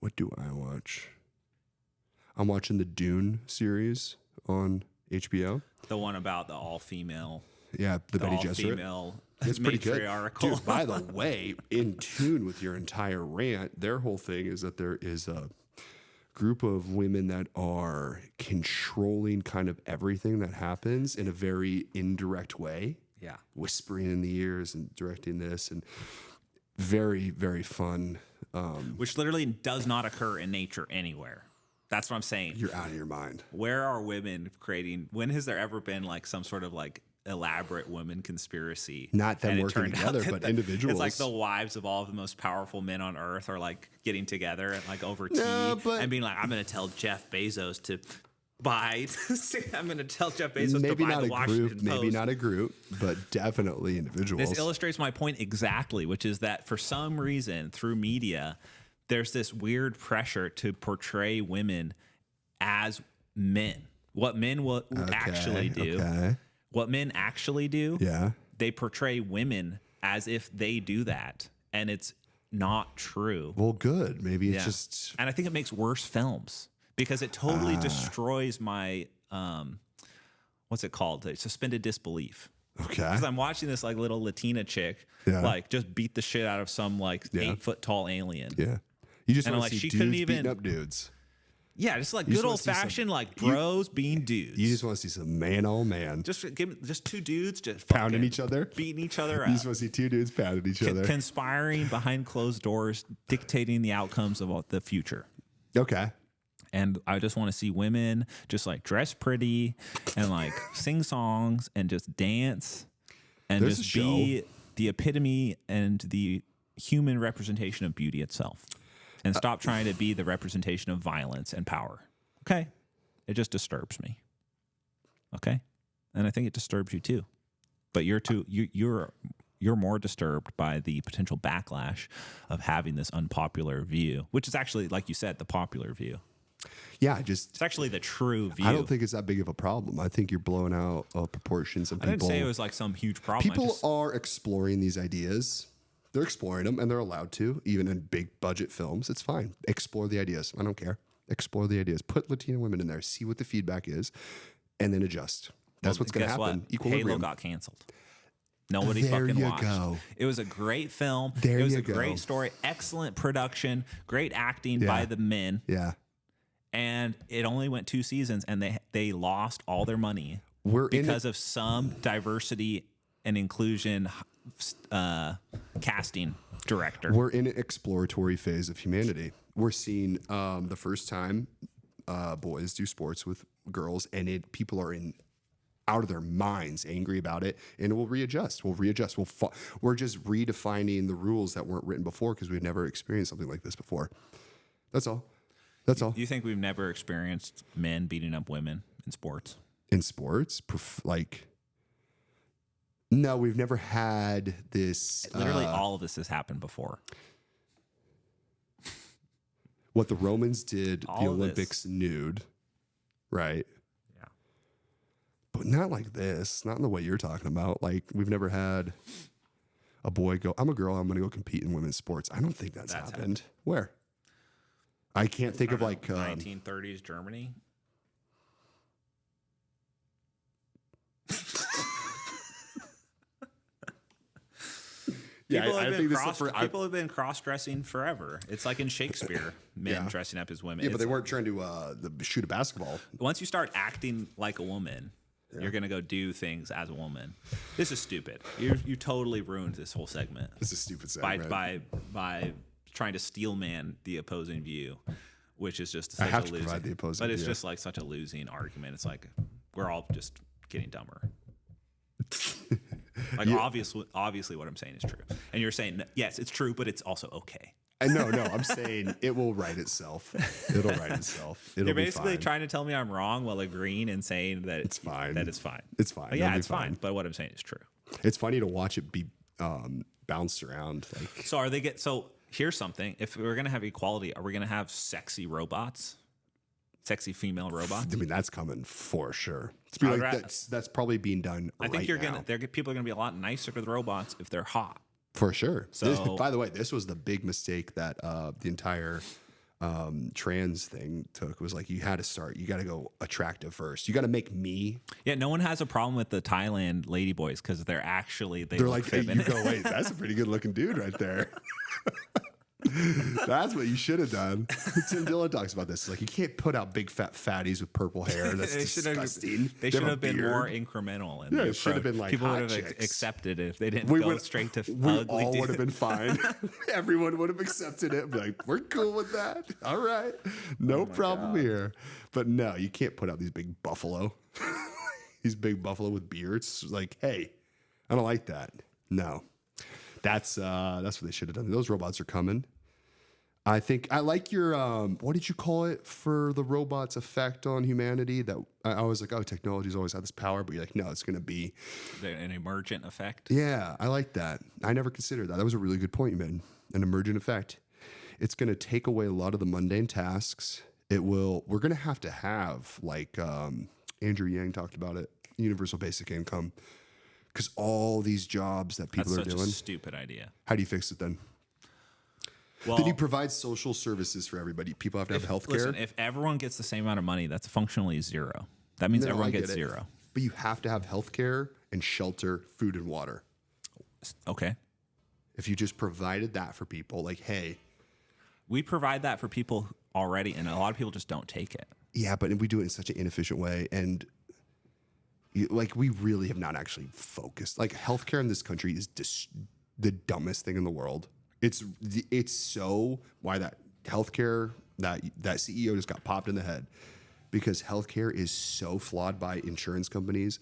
What do I watch? I'm watching the Dune series on HBO. The one about the all-female, Yeah, the Betty Gesserit. all-female It's pretty good. matriarchal. Dude, by the way, in tune with your entire rant, their whole thing is that there is a group of women that are controlling kind of everything that happens in a very indirect way. Yeah. Whispering in the ears and directing this, and very, very fun. Which literally does not occur in nature anywhere. That's what I'm saying. You're out of your mind. Where are women creating? When has there ever been like some sort of like elaborate women conspiracy? Not them And it working turned out together, that but individuals. It's like the wives of all of the most powerful men on earth are like getting together and like over tea No, but- and being like, I'm going to tell Jeff Bezos to buy. I'm going to tell Jeff Bezos Maybe to buy not the a Washington group, Post. maybe not a group, but definitely individuals. This illustrates my point exactly, which is that for some reason through media, there's this weird pressure to portray women as men. What men will actually do. Okay. What men actually do. Yeah. They portray women as if they do that, and it's not true. Well, good. Maybe it's Yeah. just. And I think it makes worse films because it totally destroys my what's it called? Suspended disbelief. Okay. Because I'm watching this like little Latina chick, Yeah. like just beat the shit out of some like Yeah. 8 foot tall alien. Yeah. You just And I'm want to like, see she couldn't dudes beating even- up dudes. Yeah, just like You just good wanna old see some- fashioned like bros being dudes. You just want to see some man on man just two dudes just pounding fucking each other. beating each other You up. just want to see two dudes pounding each other. Conspiring behind closed doors, dictating the outcomes of the future. Okay. And I just want to see women just like dress pretty and like sing songs and just dance and There's just a be the epitome and the human representation of beauty itself. And stop trying to be the representation of violence and power. Okay? It just disturbs me. Okay? And I think it disturbs you too. But you're more disturbed by the potential backlash of having this unpopular view, which is actually, like you said, the popular view. Yeah, It's actually the true view. I don't think it's that big of a problem. I think you're blowing out of proportion. Some I people, didn't say it was like some huge problem. people are exploring these ideas. They're exploring them, and they're allowed to, even in big budget films. It's fine. Explore the ideas. I don't care. Explore the ideas. Put Latina women in there. See what the feedback is, and then adjust. That's what's going to happen. What? Equilibrium. Halo got canceled. Nobody There fucking you watched. go. It was a great film. There it was you a go. great story, excellent production, great acting by the men, Yeah. and it only went 2 seasons, and they lost all their money We're because of some diversity and inclusion casting director. We're in an exploratory phase of humanity. We're seeing the first time boys do sports with girls, and people are out of their minds, angry about it, and we'll readjust. We're just redefining the rules that weren't written before because we've never experienced something like this before. That's all. That's all. You think we've never experienced men beating up women in sports? In sports, no, we've never had this. Literally, all of this has happened before. What the Romans did, All the of this. Olympics nude, right? Yeah. But not like this. Not in the way you're talking about. Like, we've never had a boy go, I'm a girl, I'm going to go compete in women's sports. I don't think that's happened. Where? I can't think of like 1930s Germany. Yeah, People I have think been this is the first. people have been cross-dressing forever. It's like in Shakespeare, men Yeah. dressing up as women. Yeah, but It's they weren't trying to shoot a basketball. once you start acting like a woman, you're gonna go do things as a woman. This is stupid. You totally ruined this whole segment This is stupid. Segment. by trying to steel man the opposing view, which is just such have a to losing. provide the opposing but it's view. just like such a losing argument. It's like we're all just getting dumber. Like obviously, what I'm saying is true, and you're saying yes, it's true, but it's also okay. No, I'm saying it will right itself. It'll right itself. It'll You're be basically fine. trying to tell me I'm wrong while agreeing and saying that It's fine. That it's fine. It's fine. But yeah, It'll be it's fine. But what I'm saying is true. It's funny to watch it be bounced around. Like, So here's something. If we're gonna have equality, are we gonna have sexy robots? Sexy female robots? I mean, that's coming for sure. It's be I'd like, ra- that's probably being done. I think now. people are gonna be a lot nicer to the robots if they're hot. For sure. So- By the way, this was the big mistake that the entire trans thing took. Was like, you got to go attractive first. You got to make me. Yeah, no one has a problem with the Thailand ladyboys because they're They're look like, hey, feminine. you go, wait, that's a pretty good looking dude right there. That's what you should have done. Tim Dillon talks about this. Like, you can't put out big fat fatties with purple hair. That's disgusting. They should have been more incremental. In the it should have approach. been like people hot would have chicks. accepted it if they didn't We go would- straight to We ugly all dudes. would have been fine. Everyone would have accepted it. Be like, we're cool with that. All right. No problem here. But no, you can't put out these big buffalo. These big buffalo with beards. Like, hey, I don't like that. No. That's what they should have done. Those robots are coming. I think I like your what did you call it for the robot's effect on humanity? That I was like, oh, technology's always had this power, but you're like, no, it's gonna be An emergent effect. yeah, I like that. I never considered that. That was a really good point you made. An emergent effect. It's gonna take away a lot of the mundane tasks. It will. We're gonna have like Andrew Yang talked about it, universal basic income, because all these jobs that people That's are such doing. a stupid idea. How do you fix it then? Well, Then you provide social services for everybody. People have to have health care. listen, if everyone gets the same amount of money, that's functionally zero. That means everyone gets zero. But you have to have health care and shelter, food and water. Okay. If you just provided that for people, like, hey, We provide that for people already, and a lot of people just don't take it. yeah, but we do it in such an inefficient way. And like, we really have not actually focused. Like, healthcare in this country is the dumbest thing in the world. It's so why that healthcare, that CEO just got popped in the head, because healthcare is so flawed by insurance companies.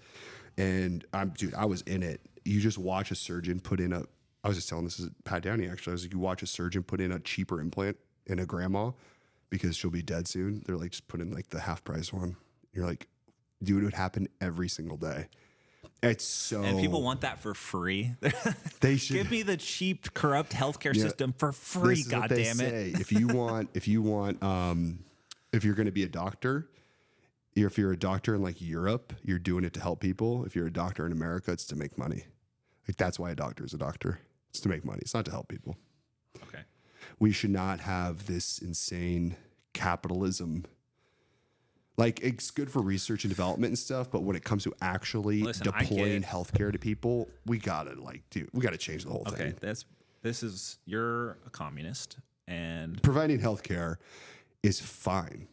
And I was in it. You just watch a surgeon put in I was just telling this is Pat Downey actually. I was like, you watch a surgeon put in a cheaper implant in a grandma because she'll be dead soon. They're like, just put in like the half price one. You're like, dude, it would happen every single day. It's so, And people want that for free. they should Give me the cheap, corrupt healthcare system for free. This is God what they damn it! say. If you're going to be a doctor, if you're a doctor in like Europe, you're doing it to help people. If you're a doctor in America, it's to make money. Like, that's why a doctor is a doctor. It's to make money. It's not to help people. Okay. We should not have this insane capitalism. Like, it's good for research and development and stuff, but when it comes to actually deploying healthcare to people, we gotta change the whole thing. Okay, you're a communist, and Providing healthcare is fine.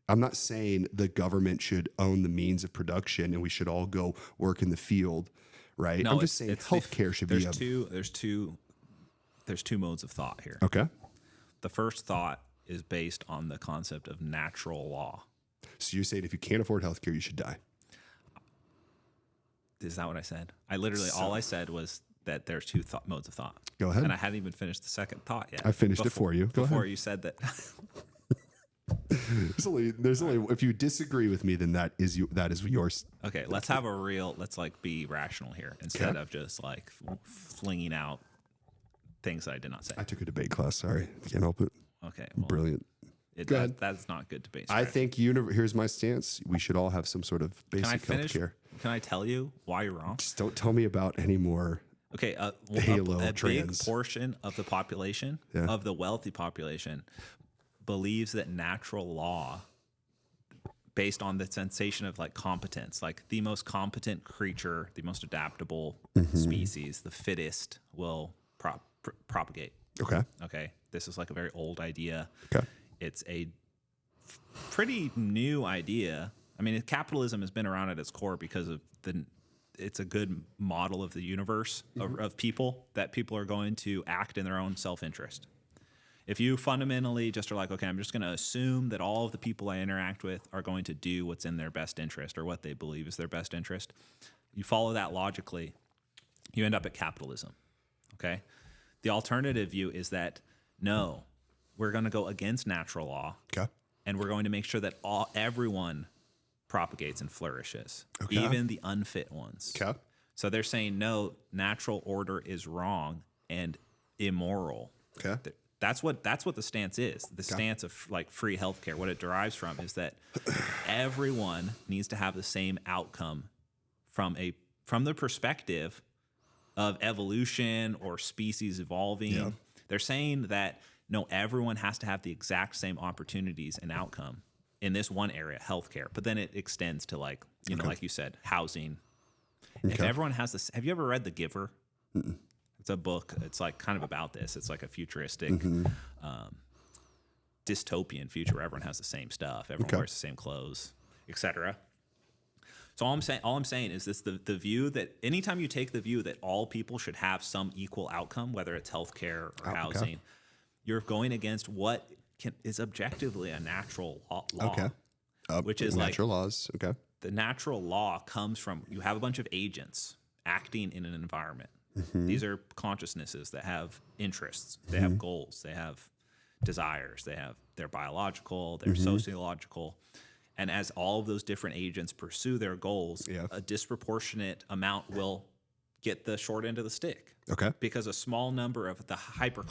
I'm not saying the government should own the means of production and we should all go work in the field, right? no, I'm just saying healthcare should be there's two modes of thought here. okay. The first thought is based on the concept of natural law. So you're saying if you can't afford healthcare, you should die. Is that what I said? All I said was that there's two modes of thought. Go ahead. And I hadn't even finished the second thought yet. I finished it for you. Go before ahead. you said that. There's only if you disagree with me, then that is yours. Okay, let's be rational here instead of just like flinging out things that I did not say. I took a debate class. Sorry, can't help it. Okay, well, Brilliant. Go ahead. That's not good debate I strategy. think here's my stance. We should all have some sort of Can I basic finish? healthcare. Can I tell you why you're wrong? Just don't tell me about any more. Okay, a Halo big trans. portion of the population, of the wealthy population, believes that natural law, based on the sensation of like competence, like the most competent creature, the most adaptable species, the fittest will propagate. Okay. Okay, this is like a very old idea. Okay. It's a pretty new idea. I mean, capitalism has been around at its core because of it's a good model of the universe of people, that people are going to act in their own self-interest. If you fundamentally just are like, okay, I'm just going to assume that all of the people I interact with are going to do what's in their best interest or what they believe is their best interest, you follow that logically, you end up at capitalism. Okay. The alternative view is that no, we're going to go against natural law. Okay. And we're going to make sure that everyone propagates and flourishes, Okay. even the unfit ones. Okay. So they're saying, no, natural order is wrong and immoral. Okay. That's what the stance is. The stance of like free healthcare, what it derives from is that everyone needs to have the same outcome from the perspective of evolution or species evolving. Yeah. They're saying that no, everyone has to have the exact same opportunities and outcome in this one area, healthcare. But then it extends to like, you know, like you said, housing. If everyone has this, have you ever read The Giver? Mm-mm. It's a book. It's like kind of about this. It's like a futuristic, dystopian future where everyone has the same stuff, everyone wears the same clothes, etc. So all I'm saying is this: the view that anytime you take the view that all people should have some equal outcome, whether it's healthcare or housing, you're going against what is objectively a natural law. Okay. Which is natural laws. Okay. The natural law comes from you have a bunch of agents acting in an environment. These are consciousnesses that have interests, they have goals, they have desires, they're biological, they're sociological. And as all of those different agents pursue their goals, a disproportionate amount will get the short end of the stick. Okay. Because a small number of the hyper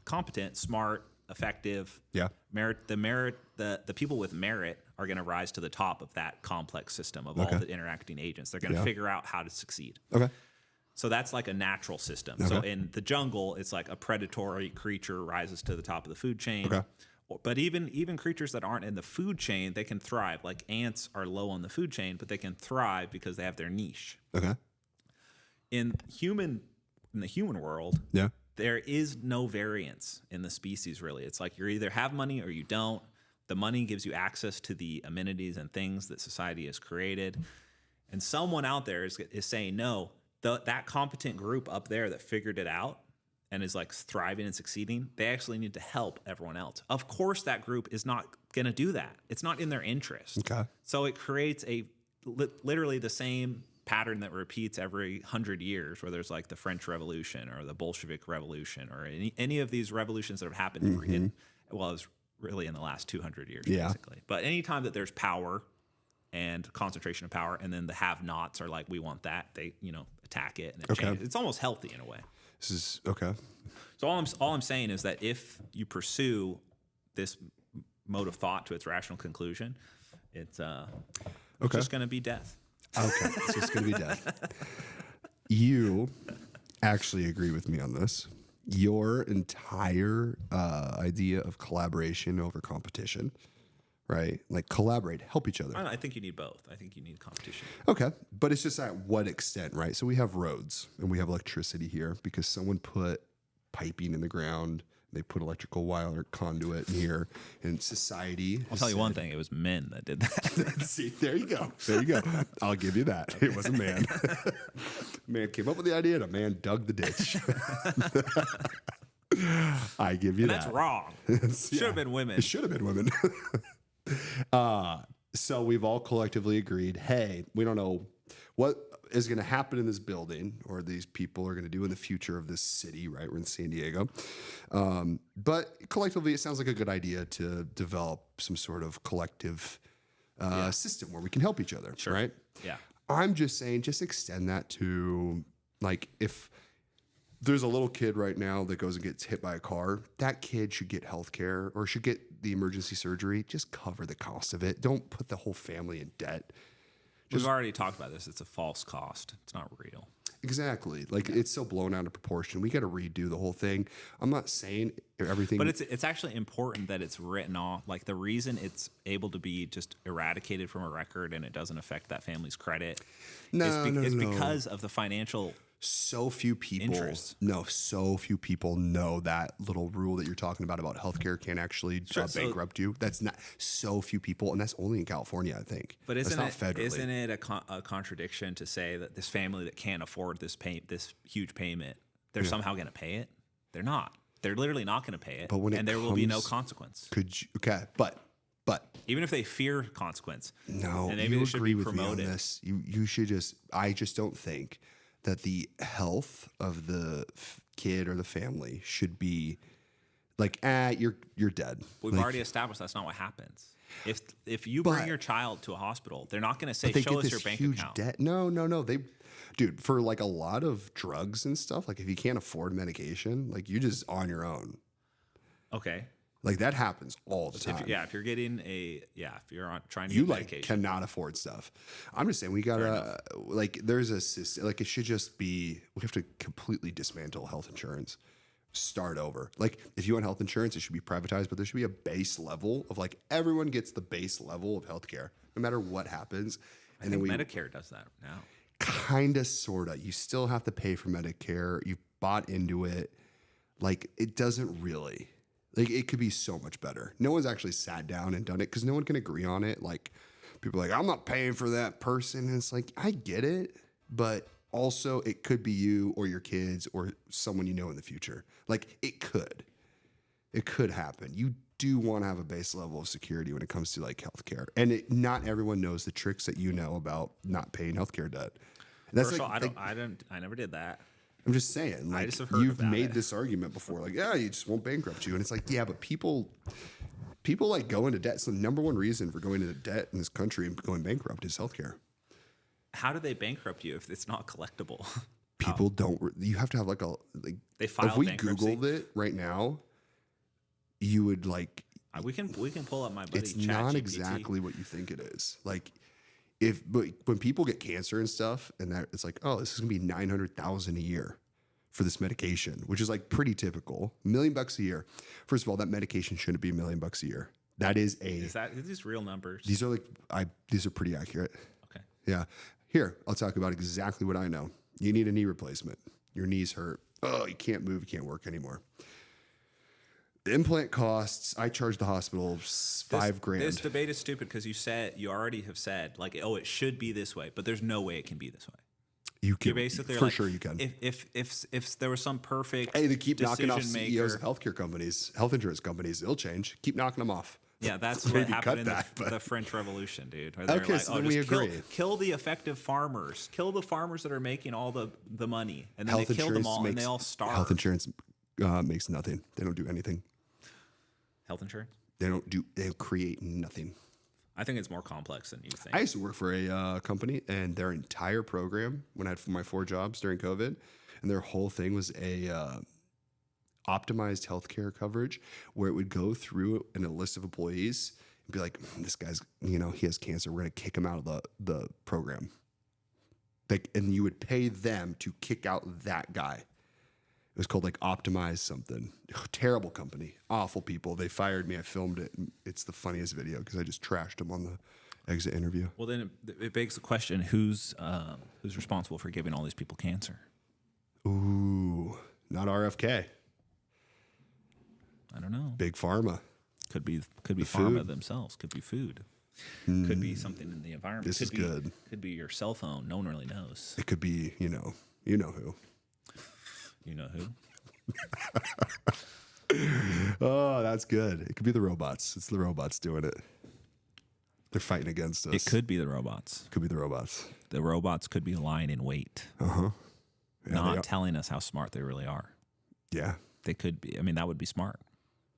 competent, smart, effective, the people with merit are going to rise to the top of that complex system of all the interacting agents. They're going to figure out how to succeed. Okay. So that's like a natural system. So in the jungle, it's like a predatory creature rises to the top of the food chain. But even creatures that aren't in the food chain, they can thrive. Like ants are low on the food chain, but they can thrive because they have their niche. Okay. In the human world, Yeah. there is no variance in the species, really. It's like you either have money or you don't. The money gives you access to the amenities and things that society has created. And someone out there is saying, no, that competent group up there that figured it out and is like thriving and succeeding, they actually need to help everyone else. Of course, that group is not going to do that. It's not in their interest. Okay. So it creates literally the same pattern that repeats every 100 years, where there's like the French Revolution or the Bolshevik Revolution or any of these revolutions that have happened well, it's really in the last 200 years, basically. But anytime that there's power and concentration of power, and then the have-nots are like, we want that, they attack it, and it changes. It's almost healthy in a way. This is okay. So all I'm saying is that if you pursue this mode of thought to its rational conclusion, it's just going to be death. Okay, it's just going to be death. You actually agree with me on this. Your entire idea of collaboration over competition, right? Like collaborate, help each other. I think you need both. I think you need competition. Okay, but it's just at what extent, right? So we have roads and we have electricity here because someone put piping in the ground. They put electrical wire conduit in here, and society. I'll tell you one thing: it was men that did that. See, there you go. There you go. I'll give you that. It was a man. Man came up with the idea, and a man dug the ditch. I give you and that. That's wrong. Should have been women. It should have been women. So we've all collectively agreed, hey, we don't know what is going to happen in this building or these people are going to do in the future of this city, right? We're in San Diego. But collectively, it sounds like a good idea to develop some sort of collective system where we can help each other, right? Yeah. I'm just saying, just extend that to, like, if there's a little kid right now that goes and gets hit by a car, that kid should get health care or should get the emergency surgery. Just cover the cost of it. Don't put the whole family in debt. We've already talked about this. It's a false cost. It's not real. Exactly. Like it's so blown out of proportion. We got to redo the whole thing. I'm not saying everything. But it's actually important that it's written off. Like the reason it's able to be just eradicated from a record and it doesn't affect that family's credit is because of the financial so few people interest. So few people know that little rule that you're talking about healthcare can't actually bankrupt you. That's not so few people, and that's only in California, I think. But isn't it a contradiction to say that this family that can't afford this huge payment, they're somehow going to pay it? They're not. They're literally not going to pay it, and there will be no consequence. But even if they fear consequence, no, and maybe you they should agree be with me on promoted. this. You should just. I just don't think that the health of the kid or the family should be like, you're dead. We've already established that's not what happens. If you bring your child to a hospital, they're not going to say, "Show us your bank account." Debt. No. Dude, for like a lot of drugs and stuff, like if you can't afford medication, like you just on your own. Okay. Like that happens all the time. If you're getting if you're trying to you get like medication. cannot afford stuff. I'm just saying we gotta like there's a system, like it should just be, we have to completely dismantle health insurance, start over. Like if you want health insurance, it should be privatized, but there should be a base level of like everyone gets the base level of healthcare no matter what happens. And then Medicare does that now. Kinda, sorta. You still have to pay for Medicare. You've bought into it. Like it doesn't really. Like it could be so much better. No one's actually sat down and done it because no one can agree on it. Like people are like, I'm not paying for that person. And it's like, I get it, but also it could be you or your kids or someone you know in the future. Like it could happen. You do want to have a base level of security when it comes to like healthcare. And not everyone knows the tricks that you know about not paying healthcare debt. And that's First of all, I never did that. I'm just saying, like, you've made this argument before, like, you just won't bankrupt you. And it's like, yeah, but people like go into debt. It's the number one reason for going into debt in this country and going bankrupt is healthcare. How do they bankrupt you if it's not collectible? People don't, you have to have they file if we bankruptcy. Googled it right now, you would like, we can pull up my buddy. it's not exactly what you think it is. Like, but when people get cancer and stuff, and that it's like, oh, this is gonna be $900,000 a year for this medication, which is like pretty typical. $1 million a year. First of all, that medication shouldn't be $1 million a year. That is are these real numbers? these are these are pretty accurate. Okay. Yeah. Here, I'll talk about exactly what I know. You need a knee replacement. Your knee's hurt. Oh, you can't move. You can't work anymore. The implant costs, I charge the hospital $5,000. This debate is stupid because you already have said like, oh, it should be this way, but there's no way it can be this way. You can, You're basically for like, sure you can. If there was some perfect Hey, they keep knocking off decision CEOs maker- of healthcare companies, health insurance companies. It'll change. Keep knocking them off. Yeah, that's Maybe what happened in cut that, the French Revolution, dude. Where they're Okay, like, so oh, then we just agree. kill the effective farmers. Kill the farmers that are making all the money. And then Health they kill them insurance all and makes- they all starve. Health insurance makes nothing. They don't do anything. Health insurance? They create nothing. I think it's more complex than you think. I used to work for a company, and their entire program, when I had my 4 jobs during COVID, and their whole thing was a optimized healthcare coverage where it would go through in a list of employees and be like, this guy's, he has cancer. We're going to kick him out of the program. And you would pay them to kick out that guy. It was called like Optimize something. Terrible company. Awful people. They fired me. I filmed it. It's the funniest video because I just trashed them on the exit interview. Well, then it begs the question: who's responsible for giving all these people cancer? Ooh, not RFK. I don't know. Big pharma. Could be food. pharma themselves. Could be food. Could be something in the environment. This is good. Could be your cell phone. No one really knows. It could be, you know who. You know who? Oh, that's good. It could be the robots. It's the robots doing it. They're fighting against us. It could be the robots. Could be the robots. The robots could be lying in wait, Yeah, not telling us how smart they really are. Yeah. They could be. I mean, that would be smart.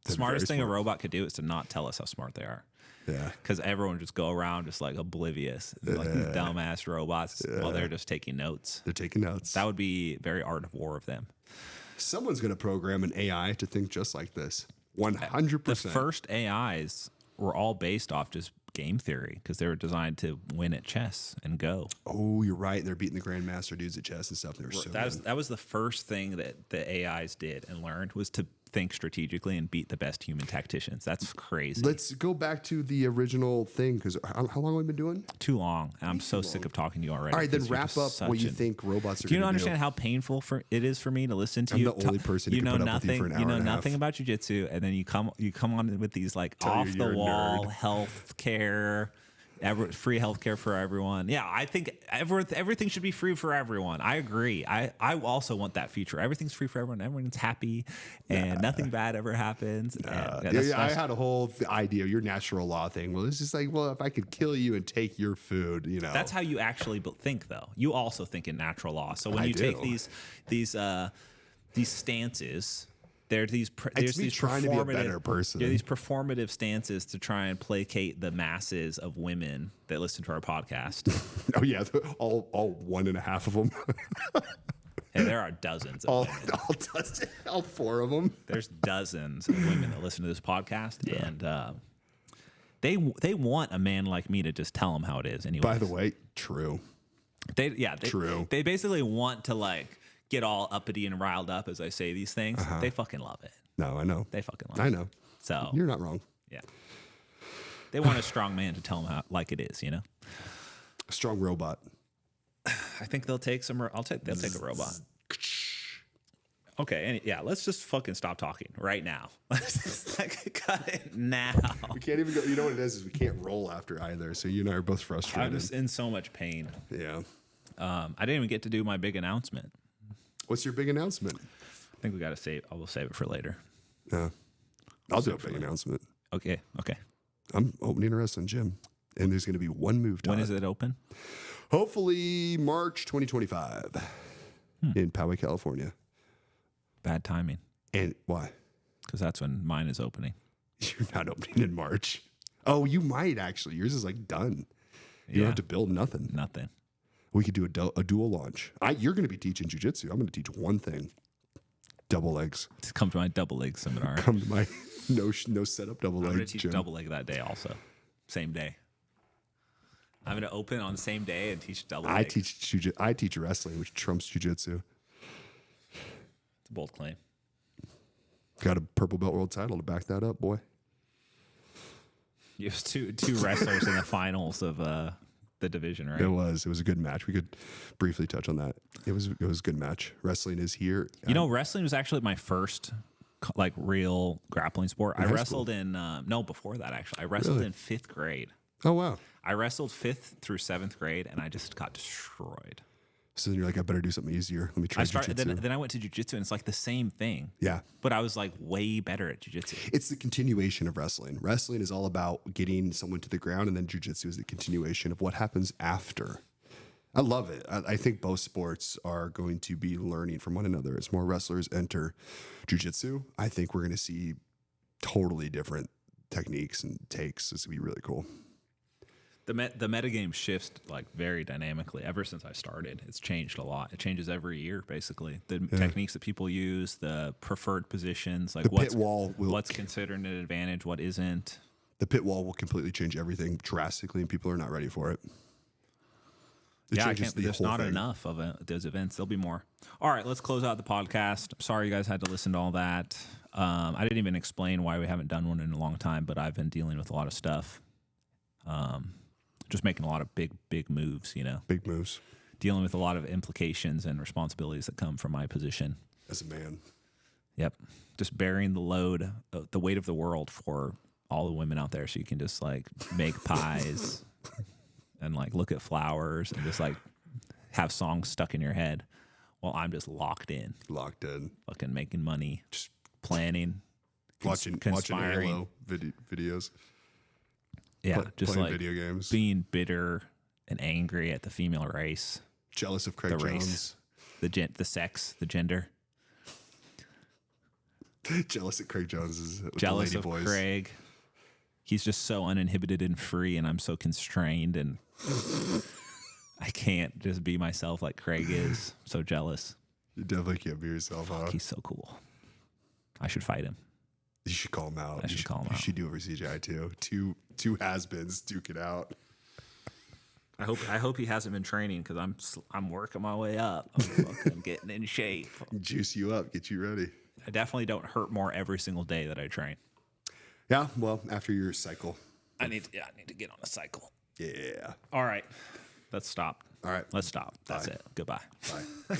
The That'd be smartest very thing a smart. robot could do is to not tell us how smart they are. Yeah. Because everyone would just go around just like oblivious, like these dumbass robots while they're just taking notes. They're taking notes. That would be very art of war of them. Someone's going to program an AI to think just like this. 100%. The first AIs were all based off just game theory because they were designed to win at chess and go. Oh, you're right. They're beating the grandmaster dudes at chess and stuff. They were so good. That was the first thing that the AIs did and learned was to think strategically and beat the best human tacticians. That's crazy. Let's go back to the original thing because how long have we been doing? Too long. I'm so sick of talking to you already. All right, then 'cause you're wrap just up what such you an- think robots are Do you going to understand how painful it is for me to listen to I'm you? the only person who you can know put up with you nothing. for an hour You know and a half. nothing about jujitsu, and then you come on with these like Tell you off the you're a wall nerd. health care. Free healthcare for everyone. Yeah, I think everything should be free for everyone. I agree. I also want that future. Everything's free for everyone. Everyone's happy, and nothing bad ever happens. I had a whole idea, your natural law thing. Well, it's just like, well, if I could kill you and take your food, That's how you actually think, though. You also think in natural law. So when I you take do. these stances, there's these me trying to be a better person. There are these performative stances to try and placate the masses of women that listen to our podcast. Oh yeah, all 1.5 of them, And there are dozens of all 4 of them. There's dozens of women that listen to this podcast, and they want a man like me to just tell them how it is. Anyway, By the way, true. True. They basically want to like get all uppity and riled up as I say these things. They fucking love it. No, I know. They fucking love it. I know. So You're not wrong. yeah, they want a strong man to tell them how like it is. You know. A strong robot. I think they'll take some. They'll take a robot. Okay, let's just fucking stop talking right now. Let's just like cut it now. We can't even go. You know what it is we can't roll after either. So you and I are both frustrated. I'm just in so much pain. Yeah. I didn't even get to do my big announcement. What's your big announcement? I think we got to save. I will save it for later. I'll do a big announcement. Okay. I'm opening a wrestling gym, and there's going to be one move time. When is it open? Hopefully March 2025 in Poway, California. Bad timing, And why? because that's when mine is opening. You're not opening in March. Oh, you might actually. Yours is like done. You don't have to build nothing. Nothing. We could do a dual launch. You're going to be teaching jujitsu. I'm going to teach one thing: double legs. Just come to my double leg seminar. Come to my no setup double I'm going to legs teach gym. double leg that day also. Same day. I'm going to open on the same day and teach double leg. I teach wrestling, which trumps jujitsu. Bold claim. Got a purple belt world title to back that up, boy. You have two wrestlers in the finals of the division, right? It was a good match. We could briefly touch on that. It was a good match. Wrestling is here. You know, wrestling was actually my first like real grappling sport. I wrestled in before that actually. I wrestled in 5th grade. Oh wow. I wrestled 5th through 7th grade, and I just got destroyed. So then you're like, I better do something easier. Let me try jiu-jitsu. Then I went to jiu-jitsu, and it's like the same thing. Yeah. But I was like way better at jiu-jitsu. It's the continuation of wrestling. Wrestling is all about getting someone to the ground, and then jiu-jitsu is the continuation of what happens after. I love it. I think both sports are going to be learning from one another. As more wrestlers enter jiu-jitsu, I think we're going to see totally different techniques and takes. It's going to be really cool. The metagame shifts like very dynamically ever since I started. It's changed a lot. It changes every year, basically. The techniques that people use, the preferred positions, like what's considered an advantage, what isn't. The pit wall will completely change everything drastically, and people are not ready for it. There's not enough of those events. There'll be more. All right, let's close out the podcast. I'm sorry you guys had to listen to all that. I didn't even explain why we haven't done one in a long time, but I've been dealing with a lot of stuff. Just making a lot of big moves, you know. Big moves. Dealing with a lot of implications and responsibilities that come from my position. As a man. Yep. Just bearing the load, the weight of the world for all the women out there, so you can just like make pies and like look at flowers and just like have songs stuck in your head while I'm just locked in. Fucking making money. Just planning. Watching Halo videos. Yeah, just playing like video games. Being bitter and angry at the female race. Jealous of Craig Jones. The sex, the gender. Jealous of Craig Jones. Jealous of Craig. He's just so uninhibited and free, and I'm so constrained, and I can't just be myself like Craig is. I'm so jealous. You definitely can't be yourself, huh? He's so cool. I should fight him. You should call him out. I should call him out. You should do it for CGI too. Two has-beens duke it out. I hope he hasn't been training, because I'm working my way up. I'm getting in shape. Juice you up, get you ready. I definitely don't hurt more every single day that I train. Yeah, well, after your cycle. I need to get on a cycle. Yeah. All right. Let's stop. All right. Let's stop. That's Bye. it. Goodbye. Bye.